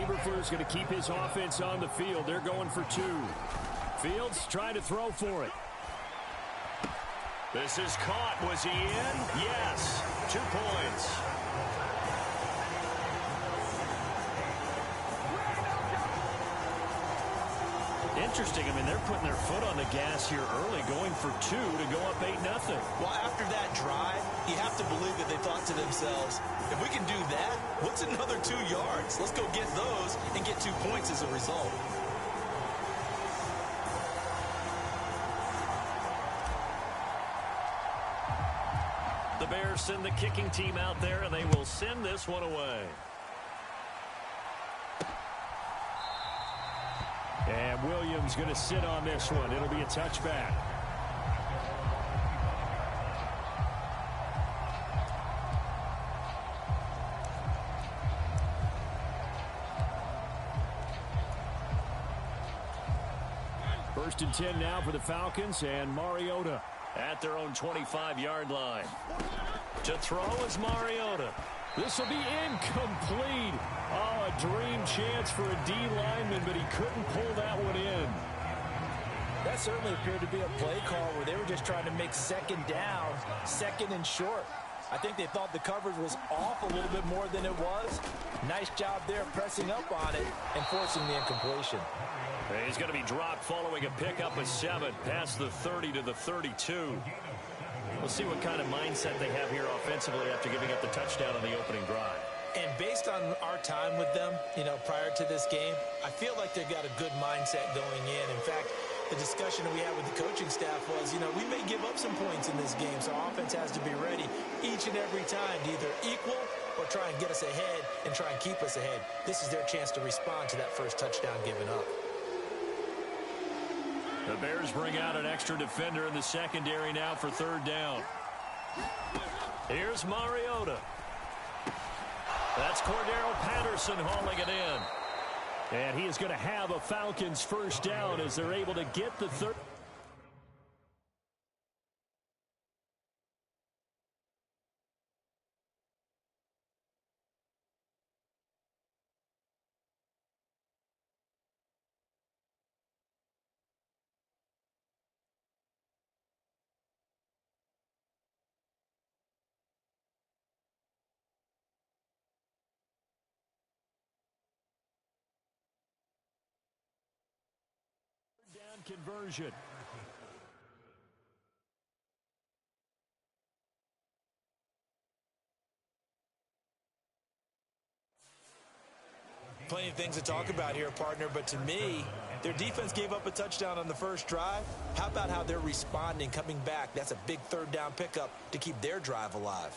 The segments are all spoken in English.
Eberflus going to keep his offense on the field. They're going for two. Fields trying to throw for it. This is caught. Was he in? Yes. 2 points. Interesting. I mean, they're putting their foot on the gas here early, going for two to go up 8-0. Well, after that drive, you have to believe that they thought to themselves, if we can do that, what's another 2 yards? Let's go get those and get 2 points as a result. The Bears send the kicking team out there, and they will send this one away. And Williams going to sit on this one. It'll be a touchback. First and 10 now for the Falcons, and Mariota at their own 25-yard line. To throw is Mariota. This will be incomplete. Oh, a dream chance for a D lineman, but he couldn't pull that one in. That certainly appeared to be a play call where they were just trying to make second down, second and short. I think they thought the coverage was off a little bit more than it was. Nice job there pressing up on it and forcing the incompletion. He's going to be dropped following a pickup of 7 past the 30 to the 32. We'll see what kind of mindset they have here offensively after giving up the touchdown on the opening drive. And based on our time with them, prior to this game, I feel like they've got a good mindset going in. In fact, the discussion we had with the coaching staff was, we may give up some points in this game, so our offense has to be ready each and every time to either equal or try and get us ahead and try and keep us ahead. This is their chance to respond to that first touchdown given up. The Bears bring out an extra defender in the secondary now for third down. Here's Mariota. That's Cordero Patterson hauling it in. And he is going to have a Falcons first down as they're able to get the third. Conversion. Plenty of things to talk about here, partner, but to me, their defense gave up a touchdown on the first drive. How about how they're responding, coming back? That's a big third down pickup to keep their drive alive.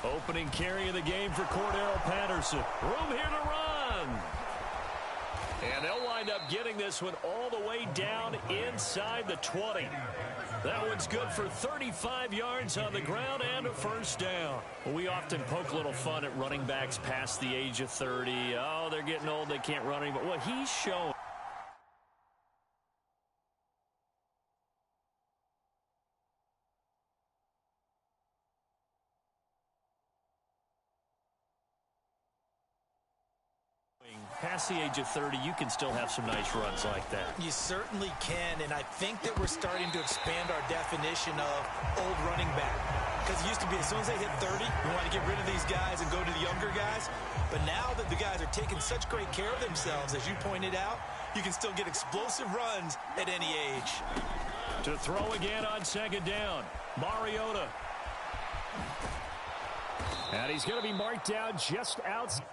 Opening carry of the game for Cordero Patterson. Room here to run. And they'll wind up getting this one all the way down inside the 20. That one's good for 35 yards on the ground and a first down. Well, we often poke a little fun at running backs past the age of 30. Oh, they're getting old, they can't run anymore. Well, he's shown. past the age of 30, you can still have some nice runs like that. You certainly can, and I think that we're starting to expand our definition of old running back. Because it used to be as soon as they hit 30, we want to get rid of these guys and go to the younger guys. But now that the guys are taking such great care of themselves, as you pointed out, you can still get explosive runs at any age. To throw again on second down, Mariota. And he's going to be marked down just outside.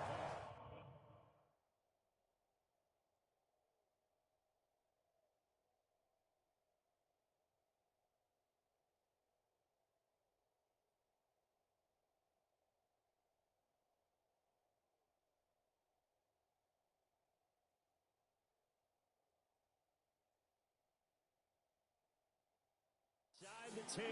The 10.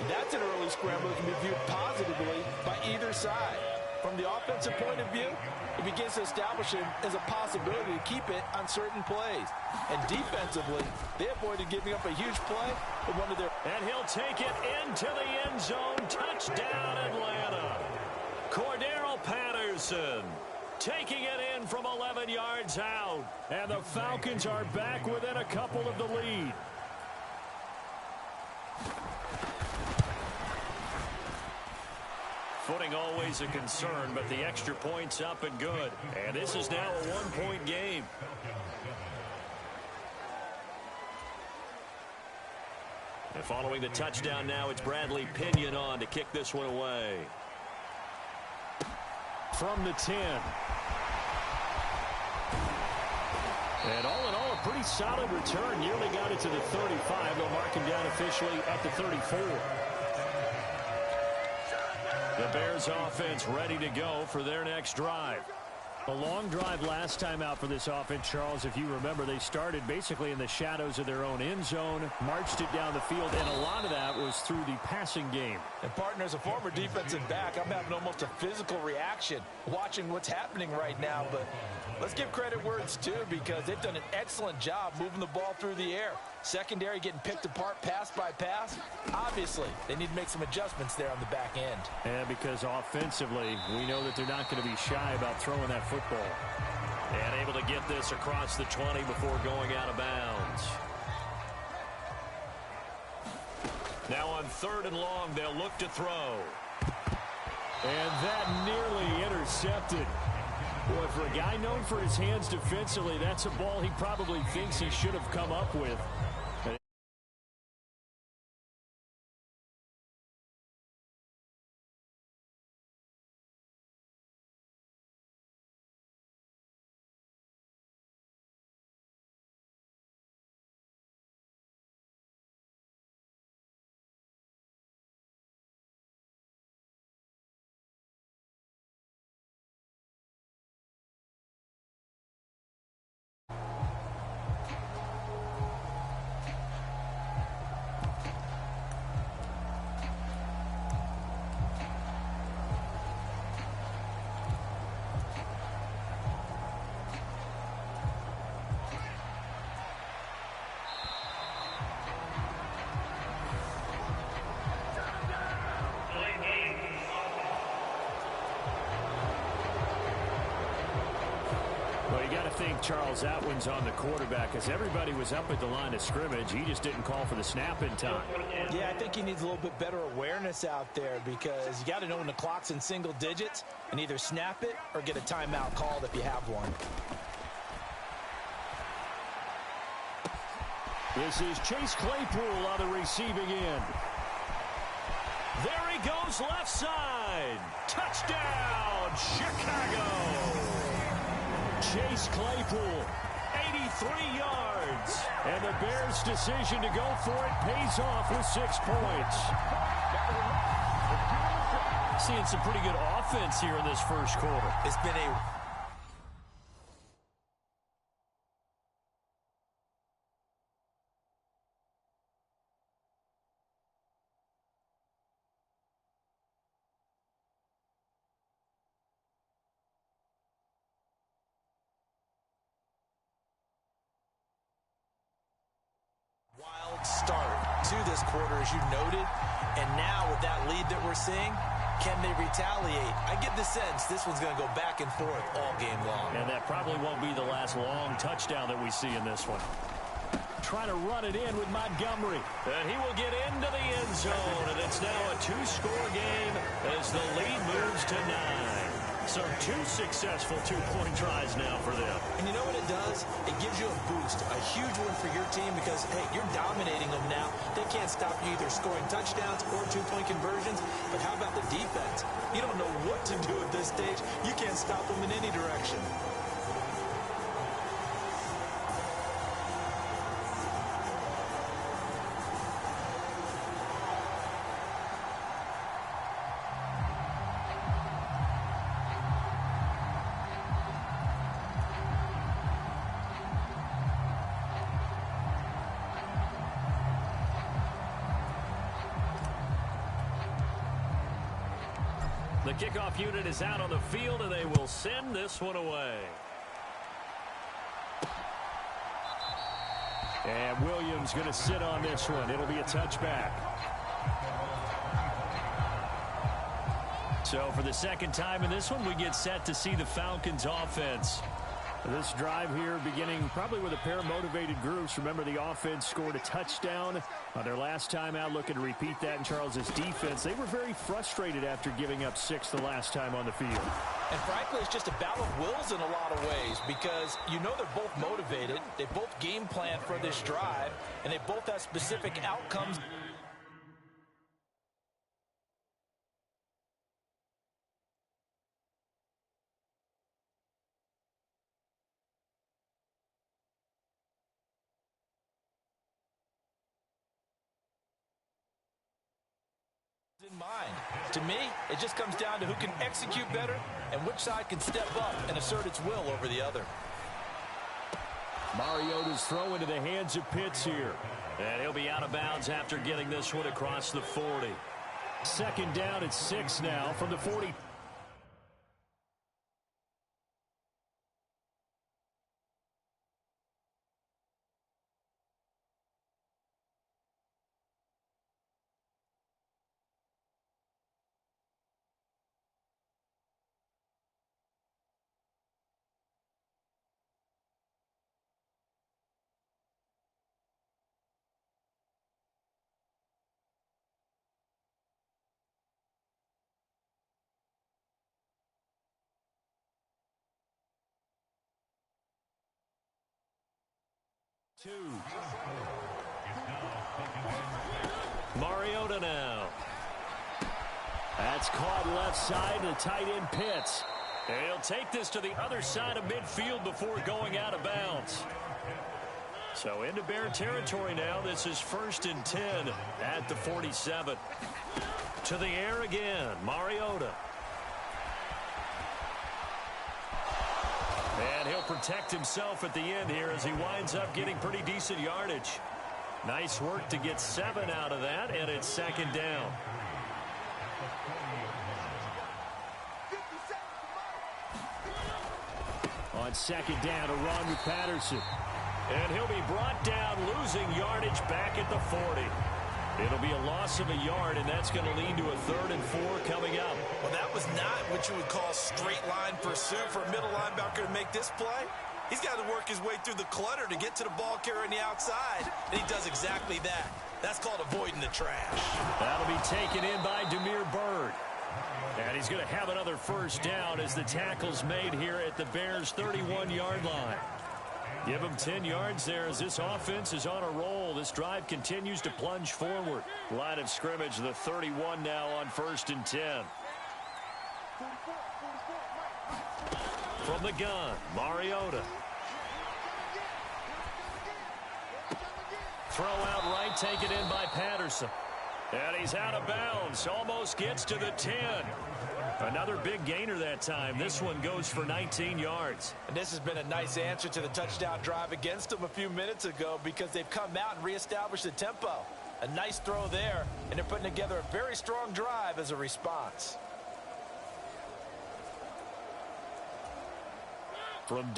That's an early scramble that can be viewed positively by either side. From the offensive point of view, it begins to establish it as a possibility to keep it on certain plays. And defensively, they avoided giving up a huge play with one of their... And he'll take it into the end zone. Touchdown, Atlanta. Cordero Patterson taking it in from 11 yards out. And the Falcons are back within a couple of the lead. Footing always a concern, but the extra point's up and good. And this is now a one-point game. And following the touchdown now, it's Bradley Pinion on to kick this one away. From the 10. And all in all, a pretty solid return. Nearly got it to the 35. They'll mark him down officially at the 34. The Bears offense ready to go for their next drive. A long drive last time out for this offense, Charles. If you remember, they started basically in the shadows of their own end zone, marched it down the field, and a lot of that was through the passing game. And, partner, as a former defensive back, I'm having almost a physical reaction watching what's happening right now. But let's give credit where it's due, because they've done an excellent job moving the ball through the air. Secondary getting picked apart pass by pass. Obviously, they need to make some adjustments there on the back end. And because offensively, we know that they're not going to be shy about throwing that football. And able to get this across the 20 before going out of bounds. Now on 3rd and long, they'll look to throw. And that nearly intercepted. Boy, for a guy known for his hands defensively, that's a ball he probably thinks he should have come up with. I think, Charles, that one's on the quarterback, as everybody was up at the line of scrimmage. He just didn't call for the snap in time. Yeah, I think he needs a little bit better awareness out there, because you got to know when the clock's in single digits and either snap it or get a timeout called if you have one. This is Chase Claypool on the receiving end. There he goes, left side. Touchdown, Chicago. Chase Claypool, 83 yards. And the Bears' decision to go for it pays off with 6 points. Seeing some pretty good offense here in this first quarter. It's been a... start to this quarter, as you noted, and now with that lead that we're seeing, Can they retaliate? I get the sense this one's going to go back and forth all game long. And that probably won't be the last long touchdown that we see in this one. Trying to run it in with Montgomery. And he will get into the end zone. And it's now a two-score game as the lead moves to 9. So 2 successful two-point tries now for them. And you know what it does? It gives you a boost, a huge one for your team because, hey, you're dominating them now. They can't stop you either scoring touchdowns or two-point conversions. But how about the defense? You don't know what to do at this stage. You can't stop them in any direction. The kickoff unit is out on the field, and they will send this one away. And Williams going to sit on this one. It'll be a touchback. So for the second time in this one, we get set to see the Falcons offense. This drive here beginning probably with a pair of motivated groups. Remember, the offense scored a touchdown on their last time out. Looking to repeat that in Charles's defense. They were very frustrated after giving up 6 the last time on the field. And frankly, it's just a battle of wills in a lot of ways because you know they're both motivated. They both game plan for this drive, and they both have specific outcomes. In mind. To me, it just comes down to who can execute better and which side can step up and assert its will over the other. Mariota's throw into the hands of Pitts here. And he'll be out of bounds after getting this one across the 40. Second down at 6 now from the 40. Mariota now. That's caught left side to tight end Pitts. And he'll take this to the other side of midfield before going out of bounds. So into Bear territory now. This is 1st and 10 at the 47. To the air again, Mariota. And he'll protect himself at the end here as he winds up getting pretty decent yardage. Nice work to get 7 out of that, and it's second down. On second down, a run with Patterson. And he'll be brought down, losing yardage back at the 40. It'll be a loss of a yard, and that's going to lead to a 3rd and 4 coming up. Well, that was not what you would call straight line pursuit for a middle linebacker to make this play. He's got to work his way through the clutter to get to the ball carrier on the outside, and he does exactly that. That's called avoiding the trash. That'll be taken in by Demir Bird. And he's going to have another first down as the tackle's made here at the Bears' 31-yard line. Give him 10 yards there as this offense is on a roll. This drive continues to plunge forward. Line of scrimmage, the 31 now on 1st and 10. From the gun, Mariota. Throw out right, taken in by Patterson. And he's out of bounds. Almost gets to the 10. Another big gainer that time. This one goes for 19 yards. And this has been a nice answer to the touchdown drive against them a few minutes ago because they've come out and reestablished the tempo. A nice throw there, and they're putting together a very strong drive as a response. From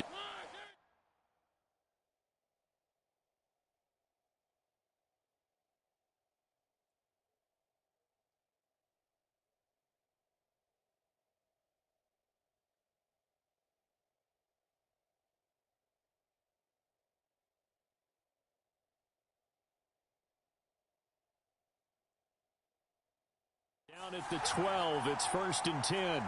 Down at the 12, it's 1st and 10.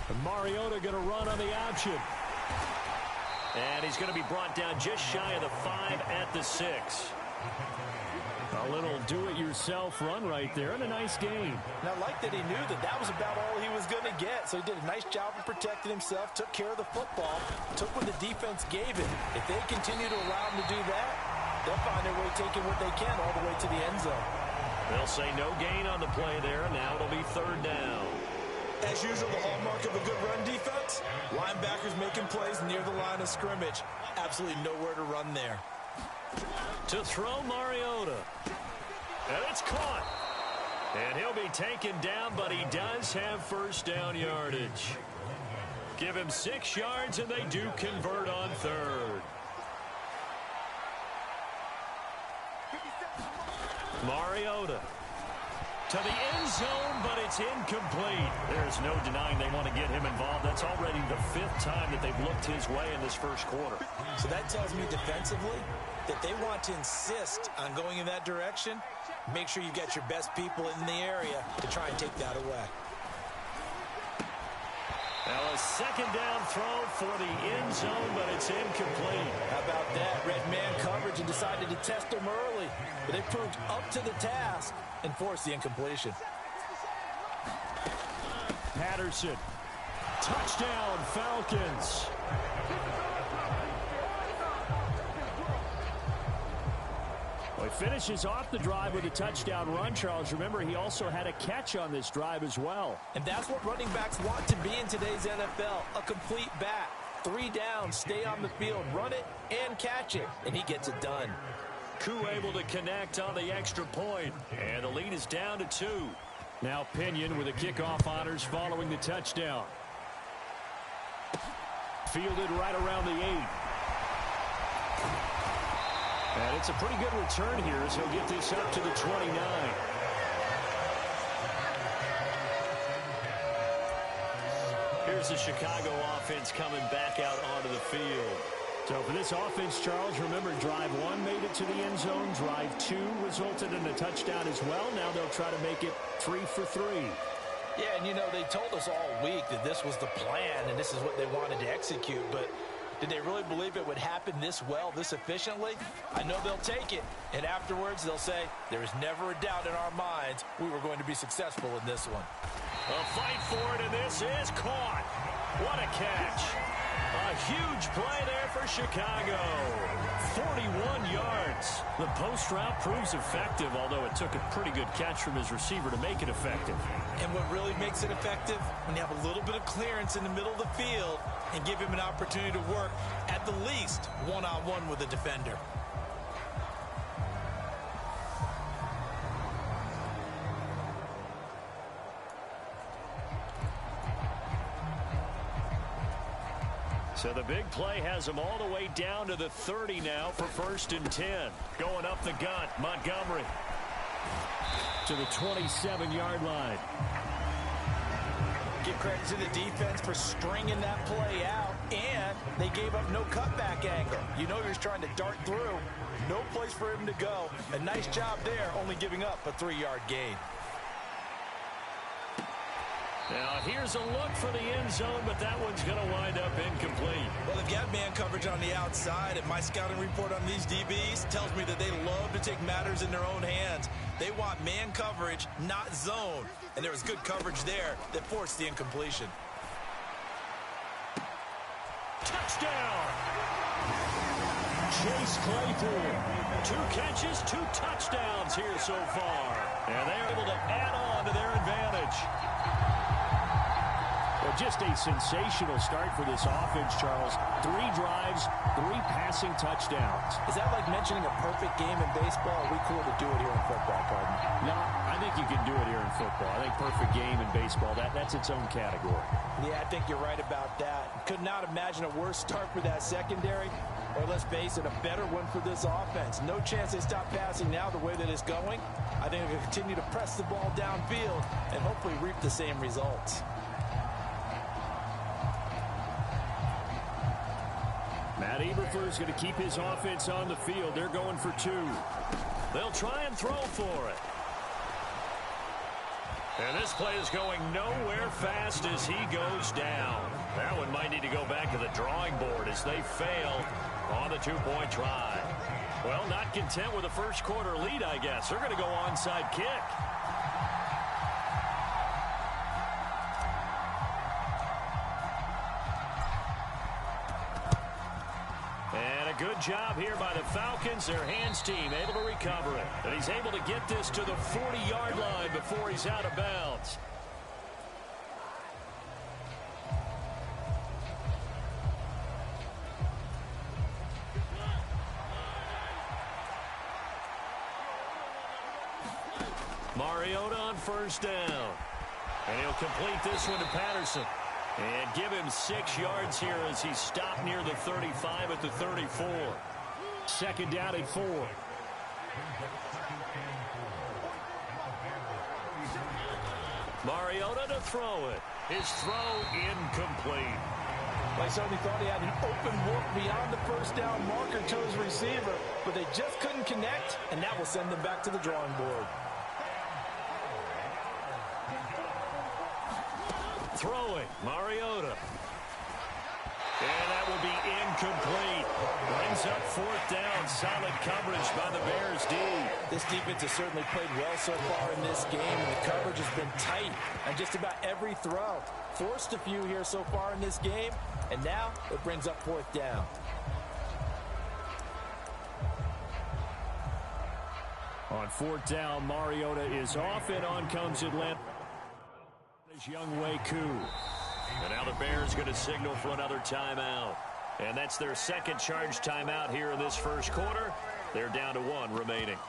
And Mariota going to run on the option. And he's going to be brought down just shy of the 5 at the 6. A little do-it-yourself run right there, and a nice game. And I like that he knew that that was about all he was going to get. So he did a nice job of protecting himself, took care of the football, took what the defense gave him. If they continue to allow him to do that, they'll find their way taking what they can all the way to the end zone. They'll say no gain on the play there. Now it'll be 3rd down. As usual, the hallmark of a good run defense, linebackers making plays near the line of scrimmage. Absolutely nowhere to run there. To throw Mariota. And it's caught. And he'll be taken down, but he does have 1st down yardage. Give him 6 yards, and they do convert on 3rd. Mariota to the end zone, but it's incomplete. There's no denying they want to get him involved. That's already the 5th time that they've looked his way in this 1st quarter. So that tells me defensively that they want to insist on going in that direction. Make sure you get your best people in the area to try and take that away. Now a 2nd down throw for the end zone, but it's incomplete. How about that? Red man coverage and decided to test them early. But they proved up to the task and forced the incompletion. Patterson. Touchdown, Falcons. Well, he finishes off the drive with a touchdown run, Charles. Remember, he also had a catch on this drive as well. And that's what running backs want to be in today's NFL, a complete back. 3 downs, stay on the field, run it, and catch it. And he gets it done. Koo able to connect on the extra point. And the lead is down to 2. Now Pinion with the kickoff honors following the touchdown. Fielded right around the 8. And it's a pretty good return here as he'll get this up to the 29. Here's the Chicago offense coming back out onto the field. So for this offense, Charles, remember drive 1 made it to the end zone. Drive 2 resulted in a touchdown as well. Now they'll try to make it 3 for 3. Yeah, and you know, they told us all week that this was the plan and this is what they wanted to execute, but did they really believe it would happen this well, this efficiently? I know they'll take it, and afterwards they'll say, there is never a doubt in our minds we were going to be successful in this one. A fight for it, and this is caught. What a catch. A huge play there for Chicago. 41 yards. The post route proves effective, although it took a pretty good catch from his receiver to make it effective. And what really makes it effective, when you have a little bit of clearance in the middle of the field and give him an opportunity to work at the least one-on-one with the defender. So the big play has them all the way down to the 30 now for 1st and 10. Going up the gut, Montgomery to the 27-yard line. Give credit to the defense for stringing that play out, and they gave up no cutback angle. You know you're trying to dart through. No place for him to go. A nice job there, only giving up a 3-yard gain. Now here's a look for the end zone, but that one's going to wind up incomplete. Well, they've got man coverage on the outside, and my scouting report on these DBs tells me that they love to take matters in their own hands. They want man coverage, not zone. And there was good coverage there that forced the incompletion. Touchdown! Chase Claypool. 2 catches, 2 touchdowns here so far. And they're able to add on to their advantage. Well, just a sensational start for this offense, Charles. 3 drives, 3 passing touchdowns. Is that like mentioning a perfect game in baseball? Are we cool to do it here in football, pardon? No, I think you can do it here in football. I think perfect game in baseball, that's its own category. Yeah, I think you're right about that. Could not imagine a worse start for that secondary, or let's face it, a better one for this offense. No chance they stop passing now the way that it's going. I think they'll continue to press the ball downfield and hopefully reap the same results. Matt Eberflus is going to keep his offense on the field. They're going for 2. They'll try and throw for it. And this play is going nowhere fast as he goes down. That one might need to go back to the drawing board as they fail on the two-point try. Well, not content with a first quarter lead, I guess. They're going to go onside kick. And a good job here by the Falcons. Their hands team able to recover it. And he's able to get this to the 40-yard line before he's out of bounds. Mariota on first down. And he'll complete this one to Patterson. And give him 6 yards here as he's stopped near the 35 at the 34. Second down and 4. Mariota to throw it. His throw incomplete. I certainly thought he had an open look beyond the first down marker to his receiver, but they just couldn't connect, and that will send them back to the drawing board. Throwing, Mariota. And that will be incomplete. Brings up fourth down. Solid coverage by the Bears D. This defense has certainly played well so far in this game, and the coverage has been tight on just about every throw. Forced a few here so far in this game, and now it brings up fourth down. On fourth down, Mariota is off, and on comes Atlanta. Young-Wei Koo. And now the Bears going to signal for another timeout. And that's their second charge timeout here in this first quarter. They're down to 1 remaining.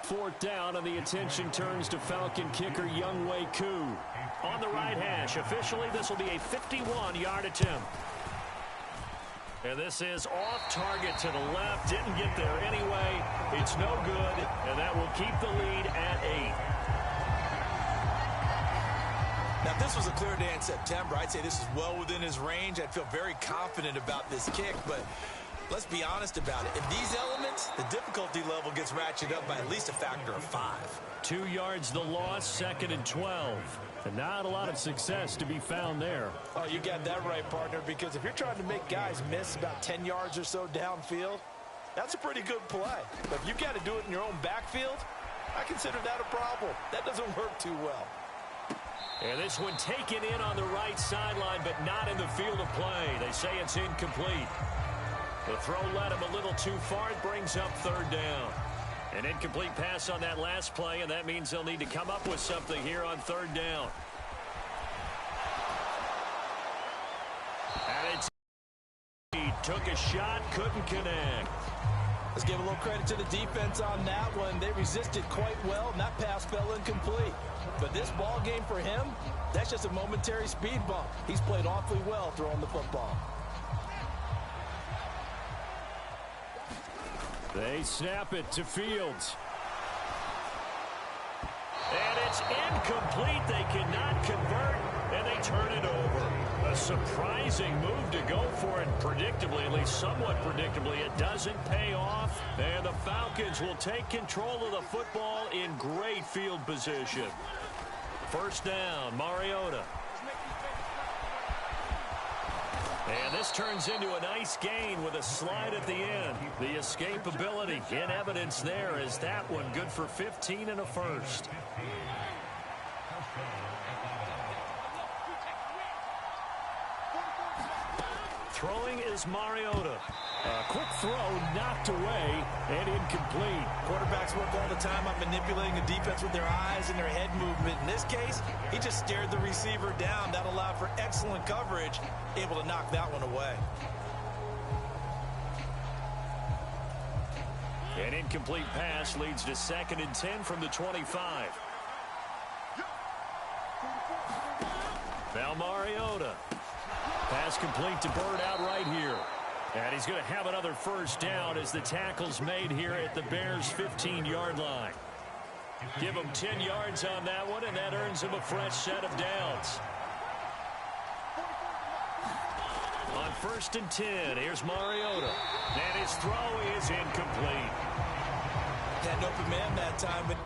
Fourth down, and the attention turns to Falcon kicker Young-Wei Koo. On the right hash, officially this will be a 51-yard attempt. And this is off target to the left. Didn't get there anyway. It's no good, and that will keep the lead at 8. Now, if this was a clear day in September, I'd say this is well within his range. I'd feel very confident about this kick, but let's be honest about it. In these elements, the difficulty level gets ratcheted up by at least a factor of 5. 2 yards the loss, second and 12. And not a lot of success to be found there. Oh, you got that right, partner, because if you're trying to make guys miss about 10 yards or so downfield, that's a pretty good play. But if you've got to do it in your own backfield, I consider that a problem. That doesn't work too well. And this one taken in on the right sideline, but not in the field of play. They say it's incomplete. The throw led him a little too far. It brings up third down. An incomplete pass on that last play, and that means they'll need to come up with something here on third down. And it's he took a shot, couldn't connect. Let's give a little credit to the defense on that one. They resisted quite well, and that pass fell incomplete. But this ball game for him, that's just a momentary speed bump. He's played awfully well throwing the football. They snap it to Fields. And it's incomplete. They cannot convert, and they turn it over. A surprising move to go for it. Predictably, at least somewhat predictably, it doesn't pay off. And the Falcons will take control of the football in great field position. First down, Mariota. And this turns into a nice gain with a slide at the end. The escapability in evidence there is that one good for 15 and a first. Throwing is Mariota. A quick throw knocked away and incomplete. Quarterbacks work all the time on manipulating the defense with their eyes and their head movement. In this case, he just stared the receiver down. That allowed for excellent coverage, able to knock that one away. An incomplete pass leads to second and 10 from the 25. Now Mariota. Pass complete to Bird out right here. And he's going to have another first down as the tackle's made here at the Bears' 15-yard line. Give him 10 yards on that one, and that earns him a fresh set of downs. On 1st and 10, here's Mariota. And his throw is incomplete. Had an open man that time, but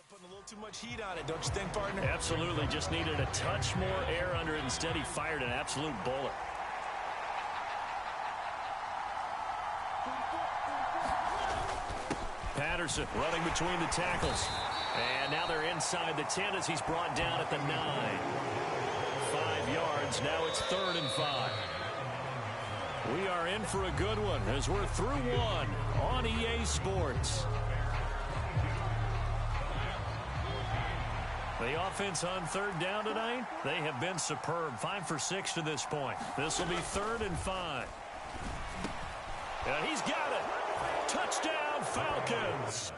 putting a little too much heat on it, don't you think, partner? Absolutely. Just needed a touch more air under it. Instead, he fired an absolute bullet. Patterson running between the tackles. And now they're inside the 10 as he's brought down at the 9. 5 yards. Now it's 3rd and 5. We are in for a good one as we're through one on EA Sports. The offense on 3rd down tonight, they have been superb. 5 for 6 to this point. This will be 3rd and 5. And he's got it. Touchdown, Falcons.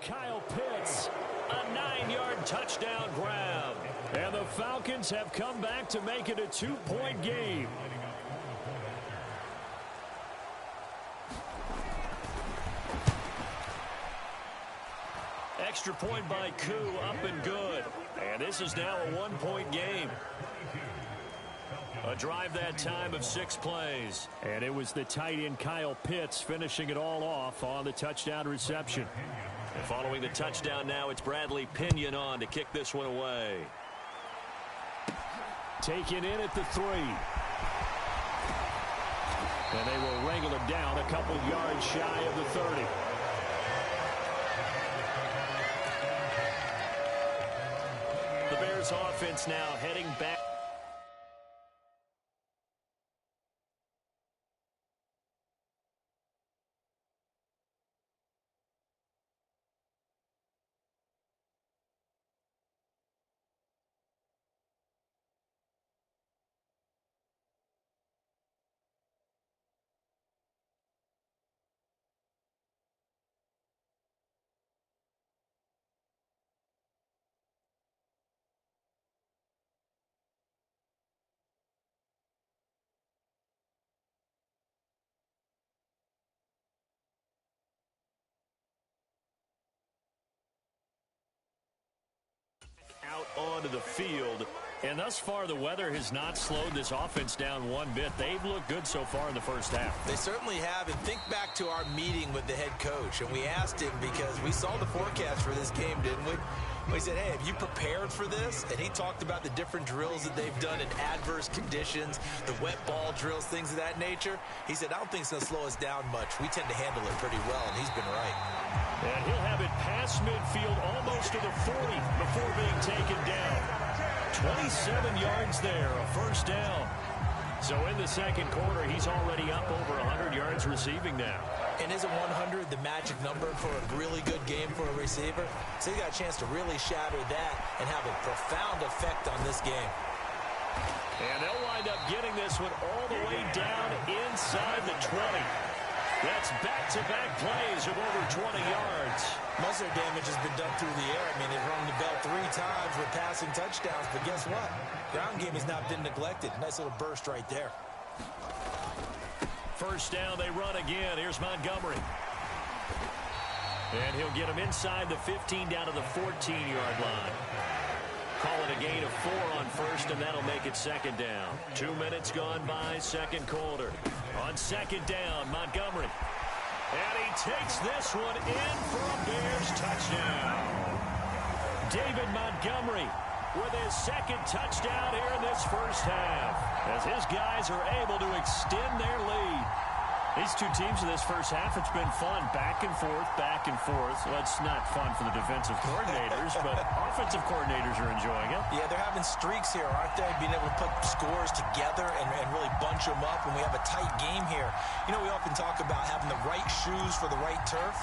Kyle Pitts, a 9-yard touchdown grab. And the Falcons have come back to make it a 2-point game. Extra point by Koo, up and good. And this is now a 1-point game. A drive that time of 6 plays. And it was the tight end Kyle Pitts finishing it all off on the touchdown reception. And following the touchdown now, it's Bradley Pinion on to kick this one away. Taken in at the 3. And they will wrangle it down a couple yards shy of the 30. The Bears offense now heading back. Out onto the field, and thus far the weather has not slowed this offense down one bit. They've looked good so far in the first half. They certainly have, and think back to our meeting with the head coach, and we asked him because we saw the forecast for this game, didn't we? He said, hey, have you prepared for this? And he talked about the different drills that they've done in adverse conditions, the wet ball drills, things of that nature. He said, I don't think it's going to slow us down much. We tend to handle it pretty well, and he's been right. And he'll have it past midfield almost to the 40 before being taken down. 27 yards there, a first down. So in the second quarter, he's already up over 100 yards receiving now. And isn't 100 the magic number for a really good game for a receiver? So he got a chance to really shatter that and have a profound effect on this game. And they'll wind up getting this one all the way down inside the 20. That's back-to-back plays of over 20 yards. Most of their damage has been done through the air. I mean, they've rung the bell 3 times with passing touchdowns, but guess what? Ground game has not been neglected. Nice little burst right there. First down, they run again. Here's Montgomery. And he'll get him inside the 15 down to the 14-yard line. Call it a gain of 4 on first, and that'll make it second down. 2 minutes gone by, second quarter. On second down, Montgomery. And he takes this one in for a Bears touchdown. David Montgomery with his second touchdown here in this first half, as his guys are able to extend their lead. These two teams in this first half, it's been fun. Back and forth, back and forth. Well, it's not fun for the defensive coordinators, but offensive coordinators are enjoying it. Yeah, they're having streaks here, aren't they? Being able to put scores together and really bunch them up when we have a tight game here. You know, we often talk about having the right shoes for the right turf.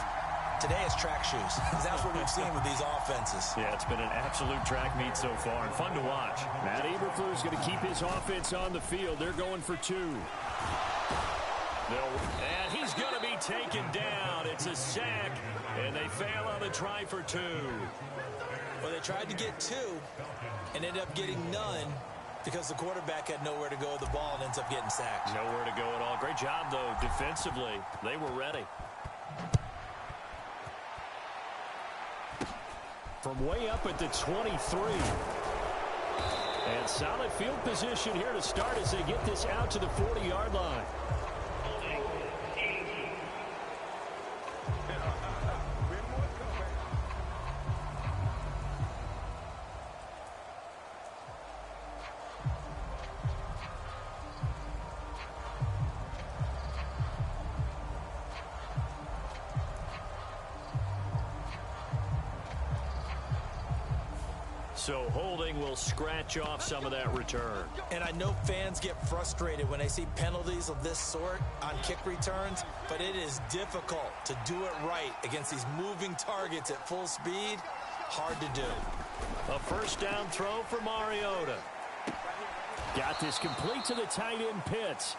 Today it's track shoes, because that's what we've seen with these offenses. Yeah, it's been an absolute track meet so far, and fun to watch. Matt Eberflus going to keep his offense on the field. They're going for 2. And he's going to be taken down. It's a sack, and they fail on the try for 2. Well, they tried to get 2 and ended up getting none because the quarterback had nowhere to go with the ball and ends up getting sacked. Nowhere to go at all. Great job, though, defensively. They were ready. From way up at the 23. And solid field position here to start as they get this out to the 40-yard line. So holding will scratch off some of that return. And I know fans get frustrated when they see penalties of this sort on kick returns, but it is difficult to do it right against these moving targets at full speed. Hard to do. A first down throw for Mariota. Got this complete to the tight end Pitts.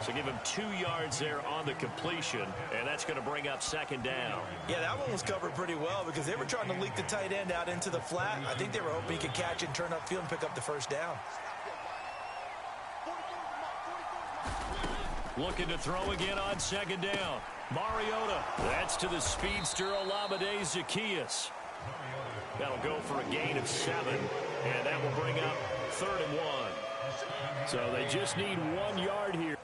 So give him 2 yards there on the completion, and that's going to bring up second down. Yeah, that one was covered pretty well because they were trying to leak the tight end out into the flat. I think they were hoping he could catch it and turn upfield and pick up the first down. Looking to throw again on second down. Mariota. That's to the speedster Olamide Zaccheaus. That'll go for a gain of 7, and that will bring up 3rd and 1. So they just need 1 yard here.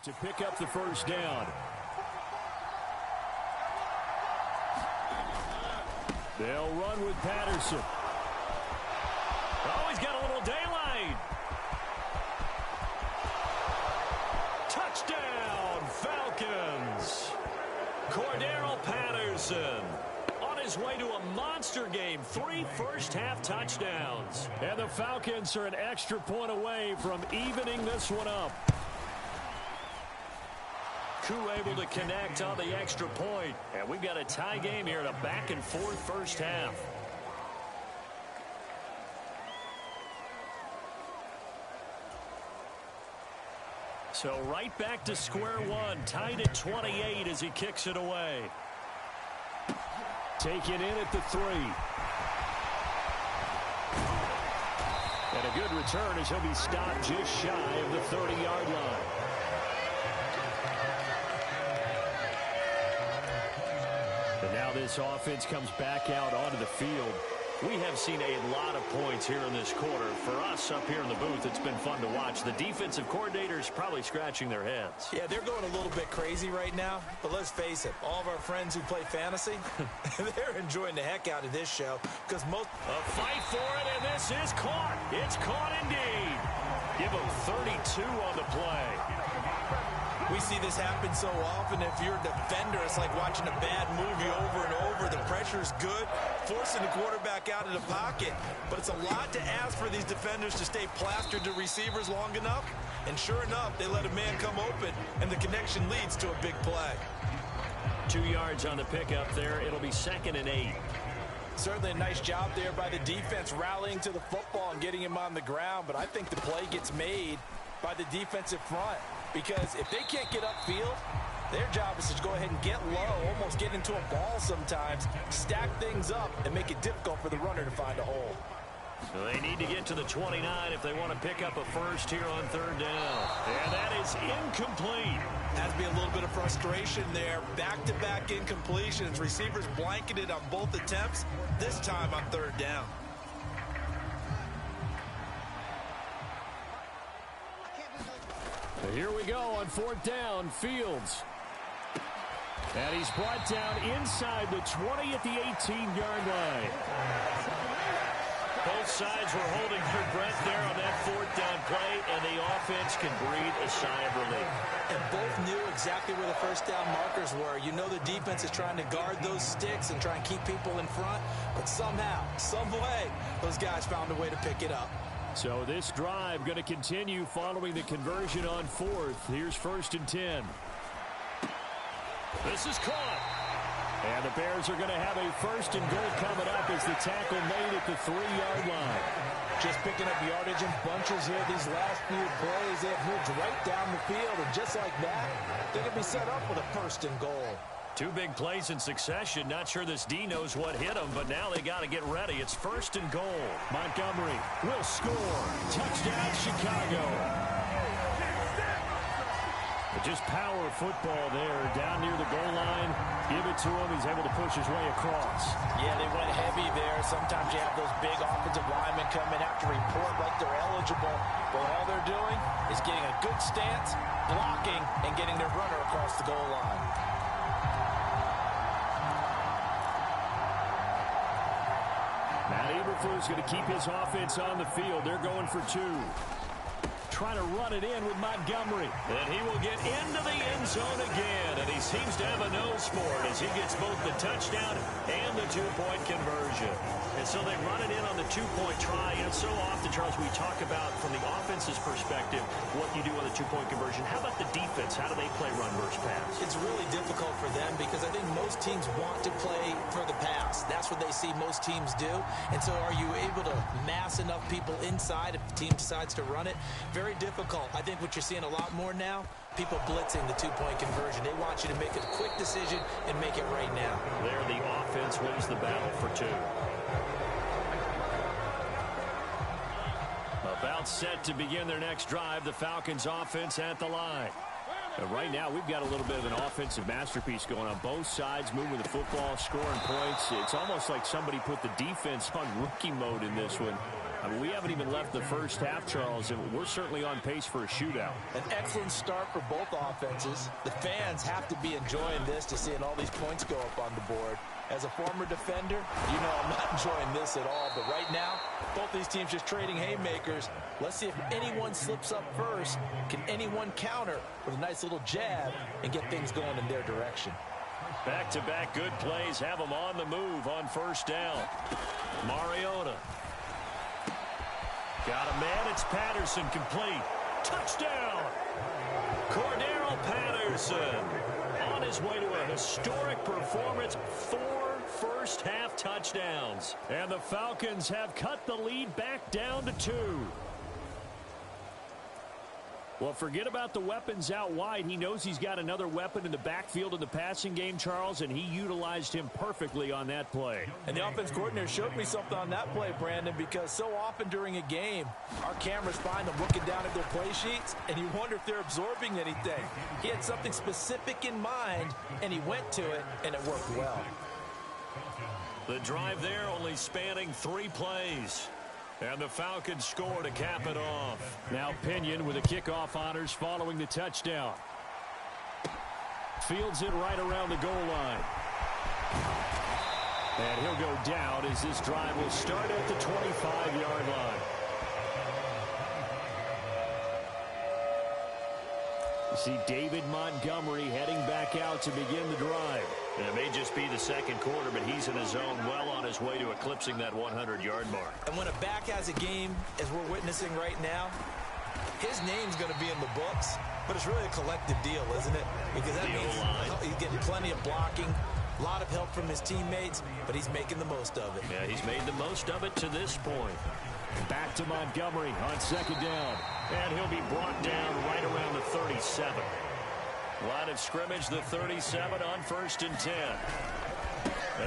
To pick up the first down. They'll run with Patterson. Oh, he's got a little daylight. Touchdown, Falcons. Cordero Patterson on his way to a monster game. 3 first-half touchdowns. And the Falcons are an extra point away from evening this one up. Coup able to connect on the extra point. And we've got a tie game here in a back-and-forth first half. So right back to square one, tied at 28 as he kicks it away. Taken in at the 3. And a good return as he'll be stopped just shy of the 30-yard line. And now this offense comes back out onto the field. We have seen a lot of points here in this quarter. For us up here in the booth, it's been fun to watch. The defensive coordinators probably scratching their heads. Yeah, they're going a little bit crazy right now. But let's face it, all of our friends who play fantasy, they're enjoying the heck out of this show. Because most... A fight for it, and this is caught. It's caught indeed. Give him 32 on the play. We see this happen so often. If you're a defender, it's like watching a bad movie over and over. The pressure's good, forcing the quarterback out of the pocket. But it's a lot to ask for these defenders to stay plastered to receivers long enough. And sure enough, they let a man come open, and the connection leads to a big play. 2 yards on the pickup there. It'll be 2nd and 8. Certainly a nice job there by the defense rallying to the football and getting him on the ground. But I think the play gets made by the defensive front. Because if they can't get upfield, their job is to go ahead and get low, almost get into a ball sometimes, stack things up, and make it difficult for the runner to find a hole. So they need to get to the 29 if they want to pick up a first here on 3rd down. And that is incomplete. Has to be a little bit of frustration there. Back-to-back incompletions. Receivers blanketed on both attempts, this time on 3rd down. Here we go on 4th down, Fields. And he's brought down inside the 20 at the 18-yard line. Both sides were holding their breath there on that 4th down play, and the offense can breathe a sigh of relief. And both knew exactly where the first down markers were. You know the defense is trying to guard those sticks and try and keep people in front, but somehow, some way, those guys found a way to pick it up. So this drive going to continue following the conversion on 4th. Here's 1st and 10. This is caught. And the Bears are going to have a 1st and goal coming up as the tackle made at the 3-yard line. Just picking up yardage in bunches here these last few plays. They've moved right down the field, and just like that, they're going to be set up with a 1st and goal. 2 big plays in succession. Not sure this D knows what hit him, but now they got to get ready. It's 1st and goal. Montgomery will score. Touchdown, Chicago. But just power football there down near the goal line. Give it to him. He's able to push his way across. Yeah, they went heavy there. Sometimes you have those big offensive linemen come in have to report like they're eligible. But all they're doing is getting a good stance, blocking, and getting their runner across the goal line. Eberflus going to keep his offense on the field. They're going for 2. Trying to run it in with Montgomery. And he will get into the end zone again. And he seems to have a nose for it as he gets both the touchdown and the 2-point conversion. And so they run it in on the 2-point try. And so often, Charles, we talk about from the offense's perspective what you do on the 2-point conversion. How about the defense? How do they play run versus pass? It's really difficult for them because I think most teams want to play for the pass. That's what they see most teams do. And so are you able to mass enough people inside if the team decides to run it? Very difficult. I think what you're seeing a lot more now, people blitzing the 2-point conversion. They want you to make a quick decision and make it right now. There, the offense wins the battle for 2. About set to begin their next drive, the Falcons offense at the line. But right now, we've got a little bit of an offensive masterpiece going on. Both sides moving the football, scoring points. It's almost like somebody put the defense on rookie mode in this one. I mean, we haven't even left the first half, Charles, and we're certainly on pace for a shootout. An excellent start for both offenses. The fans have to be enjoying this to seeing all these points go up on the board. As a former defender, you know I'm not enjoying this at all. But right now, both these teams just trading haymakers. Let's see if anyone slips up first. Can anyone counter with a nice little jab and get things going in their direction? Back-to-back good plays have them on the move on 1st down. Mariota. Got a man. It's Patterson complete. Touchdown. Cordero Patterson. Patterson on his way to a historic performance, 4 first-half touchdowns. And the Falcons have cut the lead back down to 2. Well, forget about the weapons out wide. He knows he's got another weapon in the backfield in the passing game, Charles, and he utilized him perfectly on that play. And the offense coordinator showed me something on that play, Brandon, because so often during a game, our cameras find them looking down at their play sheets, and you wonder if they're absorbing anything. He had something specific in mind, and he went to it, and it worked well. The drive there only spanning 3 plays. And the Falcons score to cap it off. Now Pinion with the kickoff honors following the touchdown. Fields it right around the goal line. And he'll go down as this drive will start at the 25-yard line. You see David Montgomery heading back out to begin the drive. And it may just be the second quarter, but he's in his zone, well on his way to eclipsing that 100-yard mark. And when a back has a game, as we're witnessing right now, his name's going to be in the books, but it's really a collective deal, isn't it? Because that means he's getting plenty of blocking, a lot of help from his teammates, but he's making the most of it. Yeah, he's made the most of it to this point. Back to Montgomery on second down. And he'll be brought down right around the 37. Line of scrimmage, the 37 on 1st and 10.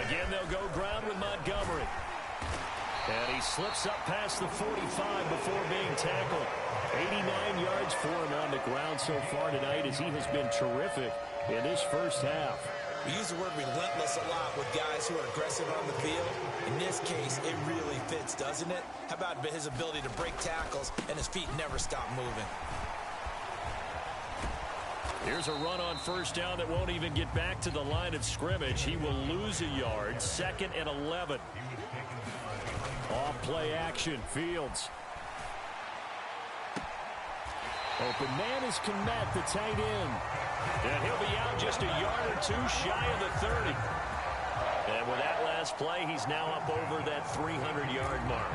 Again, they'll go ground with Montgomery. And he slips up past the 45 before being tackled. 89 yards for him on the ground so far tonight as he has been terrific in this first half. We use the word relentless a lot with guys who are aggressive on the field. In this case, it really fits, doesn't it? How about his ability to break tackles and his feet never stop moving? Here's a run on first down that won't even get back to the line of scrimmage. He will lose a yard. 2nd and 11. Off play action. Fields. Open man is Kmet, the tight end. And he'll be out just a yard or 2 shy of the 30. And with that last play, he's now up over that 300-yard mark.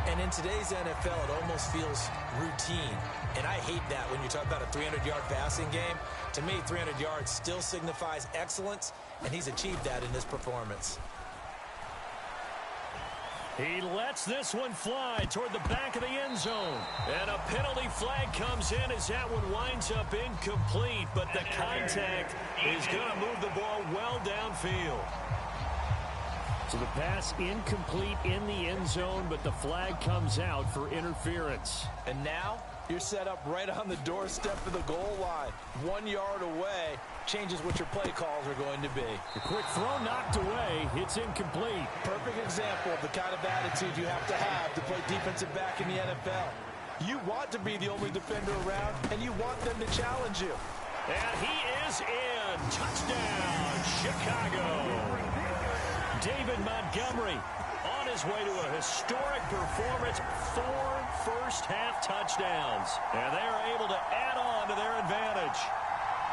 And in today's NFL, it almost feels routine. And I hate that when you talk about a 300-yard passing game. To me, 300 yards still signifies excellence, and he's achieved that in this performance. He lets this one fly toward the back of the end zone. And a penalty flag comes in as that one winds up incomplete. But the contact is going to move the ball well downfield. So the pass incomplete in the end zone, but the flag comes out for interference. And now you're set up right on the doorstep of the goal line. 1 yard away changes what your play calls are going to be. The quick throw knocked away. It's incomplete. Perfect example of the kind of attitude you have to play defensive back in the NFL. You want to be the only defender around, and you want them to challenge you. And he is in. Touchdown, Chicago. David Montgomery on his way to a historic performance. 4 first-half touchdowns. And they are able to add on to their advantage.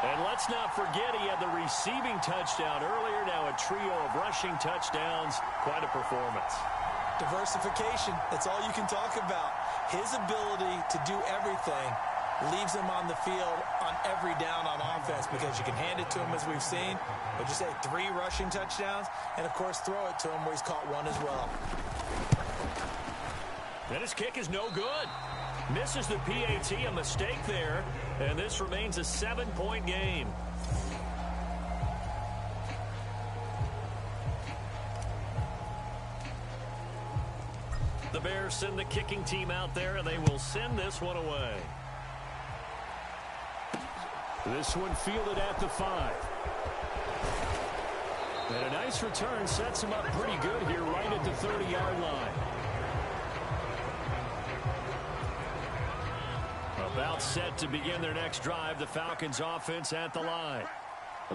And let's not forget he had the receiving touchdown earlier. Now a trio of rushing touchdowns. Quite a performance. Diversification. That's all you can talk about. His ability to do everything leaves him on the field on every down on offense because you can hand it to him as we've seen. But you say 3 rushing touchdowns and, of course, throw it to him where he's caught 1 as well. And his kick is no good. Misses the PAT, a mistake there. And this remains a 7-point game. The Bears send the kicking team out there, and they will send this one away. This one fielded at the 5. And a nice return sets him up pretty good here right at the 30-yard line. About set to begin their next drive. The Falcons offense at the line.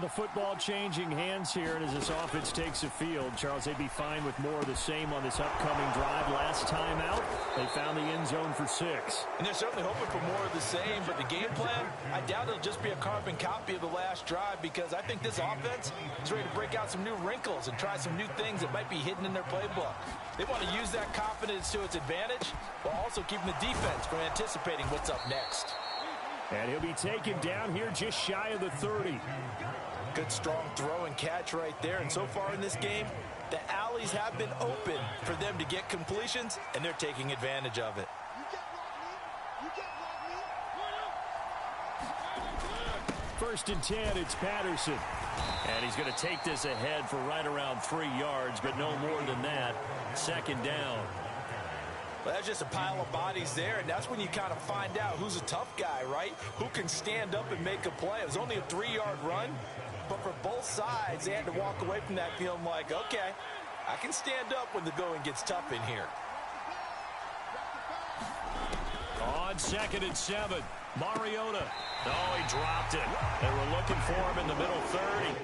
The football changing hands here, and as this offense takes the field, Charles, they'd be fine with more of the same on this upcoming drive. Last time out, they found the end zone for 6. And they're certainly hoping for more of the same, but the game plan, I doubt it'll just be a carbon copy of the last drive because I think this offense is ready to break out some new wrinkles and try some new things that might be hidden in their playbook. They want to use that confidence to its advantage while also keeping the defense from anticipating what's up next. And he'll be taken down here just shy of the 30. Good strong throw and catch right there. And so far in this game, the alleys have been open for them to get completions, and they're taking advantage of it. First and 10, it's Patterson. And he's going to take this ahead for right around 3 yards, but no more than that. Second down. Well, that's just a pile of bodies there, and that's when you kind of find out who's a tough guy, right? Who can stand up and make a play. It was only a 3-yard run, but for both sides, they had to walk away from that feeling like, okay, I can stand up when the going gets tough in here. On 2nd and 7, Mariota. Oh, he dropped it. They were looking for him in the middle 30.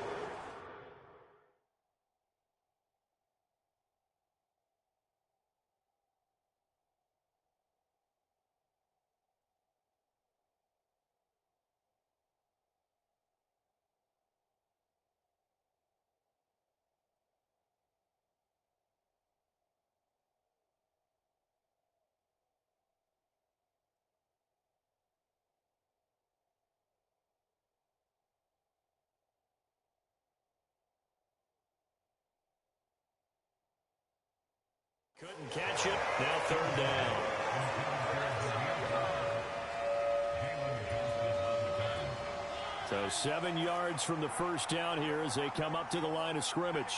Couldn't catch it. Now 3rd down. So 7 yards from the first down here as they come up to the line of scrimmage.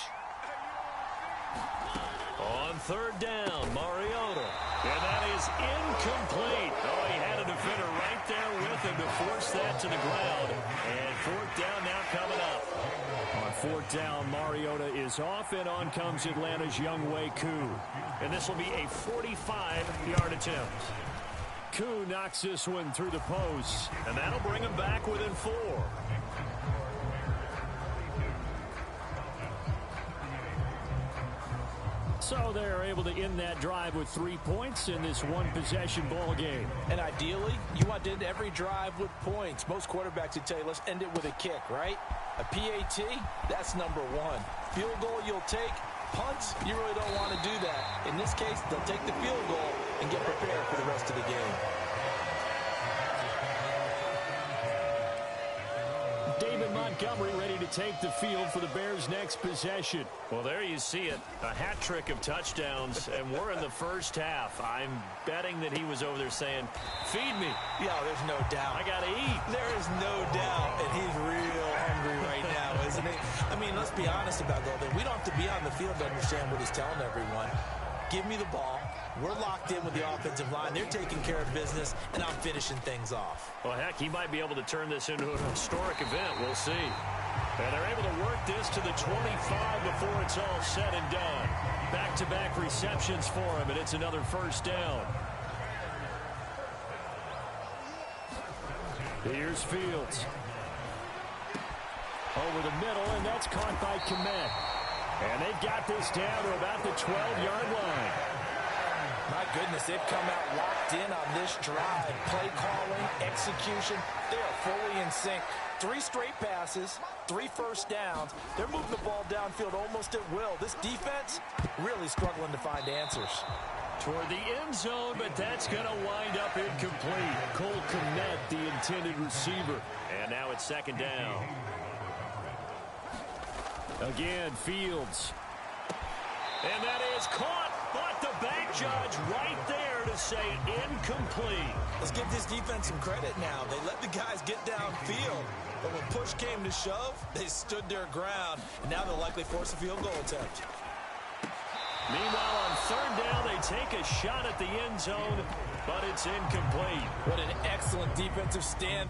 On 3rd down, Mariota. And that is incomplete. Oh, he had a defender right there with him to force that to the ground. And 4th down now coming up. On 4th down, Mariota is off, and on comes Atlanta's Younghoe Koo. And this will be a 45-yard attempt. Koo knocks this one through the post, and that'll bring him back within 4. So they're able to end that drive with 3 points in this one-possession ball game. And ideally, you want to end every drive with points. Most quarterbacks would tell you, let's end it with a kick, right? A PAT, that's number 1. Field goal you'll take. Punts, you really don't want to do that. In this case, they'll take the field goal and get prepared for the rest of the game. David Montgomery ready to take the field for the Bears' next possession. Well, there you see it. A hat trick of touchdowns, and we're in the first half. I'm betting that he was over there saying, feed me. Yeah, there's no doubt. I got to eat. There is no doubt, and he's real hungry right now, isn't he? I mean, let's be honest about Golden. We don't have to be on the field to understand what he's telling everyone. Give me the ball. We're locked in with the offensive line. They're taking care of business, and I'm finishing things off. Well, heck, he might be able to turn this into an historic event. We'll see. And they're able to work this to the 25 before it's all said and done. Back-to-back receptions for him, and it's another first down. Here's Fields. Over the middle, and that's caught by Kmet. And they've got this down to about the 12-yard line. My goodness, they've come out locked in on this drive. Play calling, execution, they are fully in sync. 3 straight passes, 3 first downs. They're moving the ball downfield almost at will. This defense really struggling to find answers. Toward the end zone, but that's going to wind up incomplete. Cole Kmet, the intended receiver. And now it's 2nd down. Again, Fields. And that is caught, but the back judge right there to say incomplete. Let's give this defense some credit now. They let the guys get downfield, but when push came to shove, they stood their ground, and now they'll likely force a field goal attempt. Meanwhile, on 3rd down, they take a shot at the end zone, but it's incomplete. What an excellent defensive stand.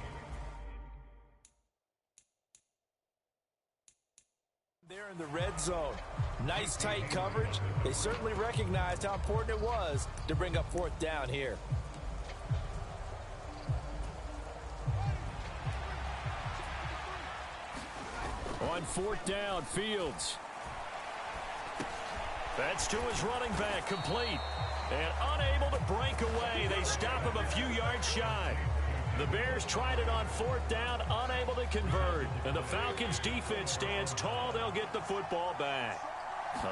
They're in the red zone. Nice tight coverage. They certainly recognized how important it was to bring up 4th down here. On 4th down, Fields. That's to his running back, complete. And unable to break away. They stop him a few yards shy. The Bears tried it on 4th down, unable to convert. And the Falcons' defense stands tall. They'll get the football back.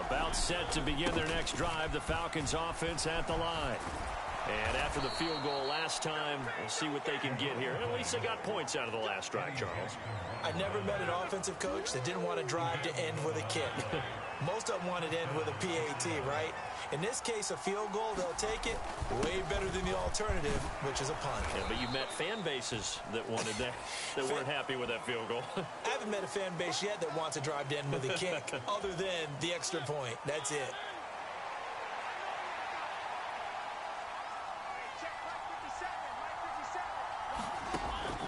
About set to begin their next drive, the Falcons' offense at the line. And after the field goal last time, we'll see what they can get here. At least they got points out of the last drive, Charles. I never met an offensive coach that didn't want to drive to end with a kick. Most of them wanted to end with a PAT, right? In this case, a field goal, they'll take it way better than the alternative, which is a punt. Yeah, but you've met fan bases that wanted that, that weren't happy with that field goal. I haven't met a fan base yet that wants to drive to end with a kick other than the extra point. That's it.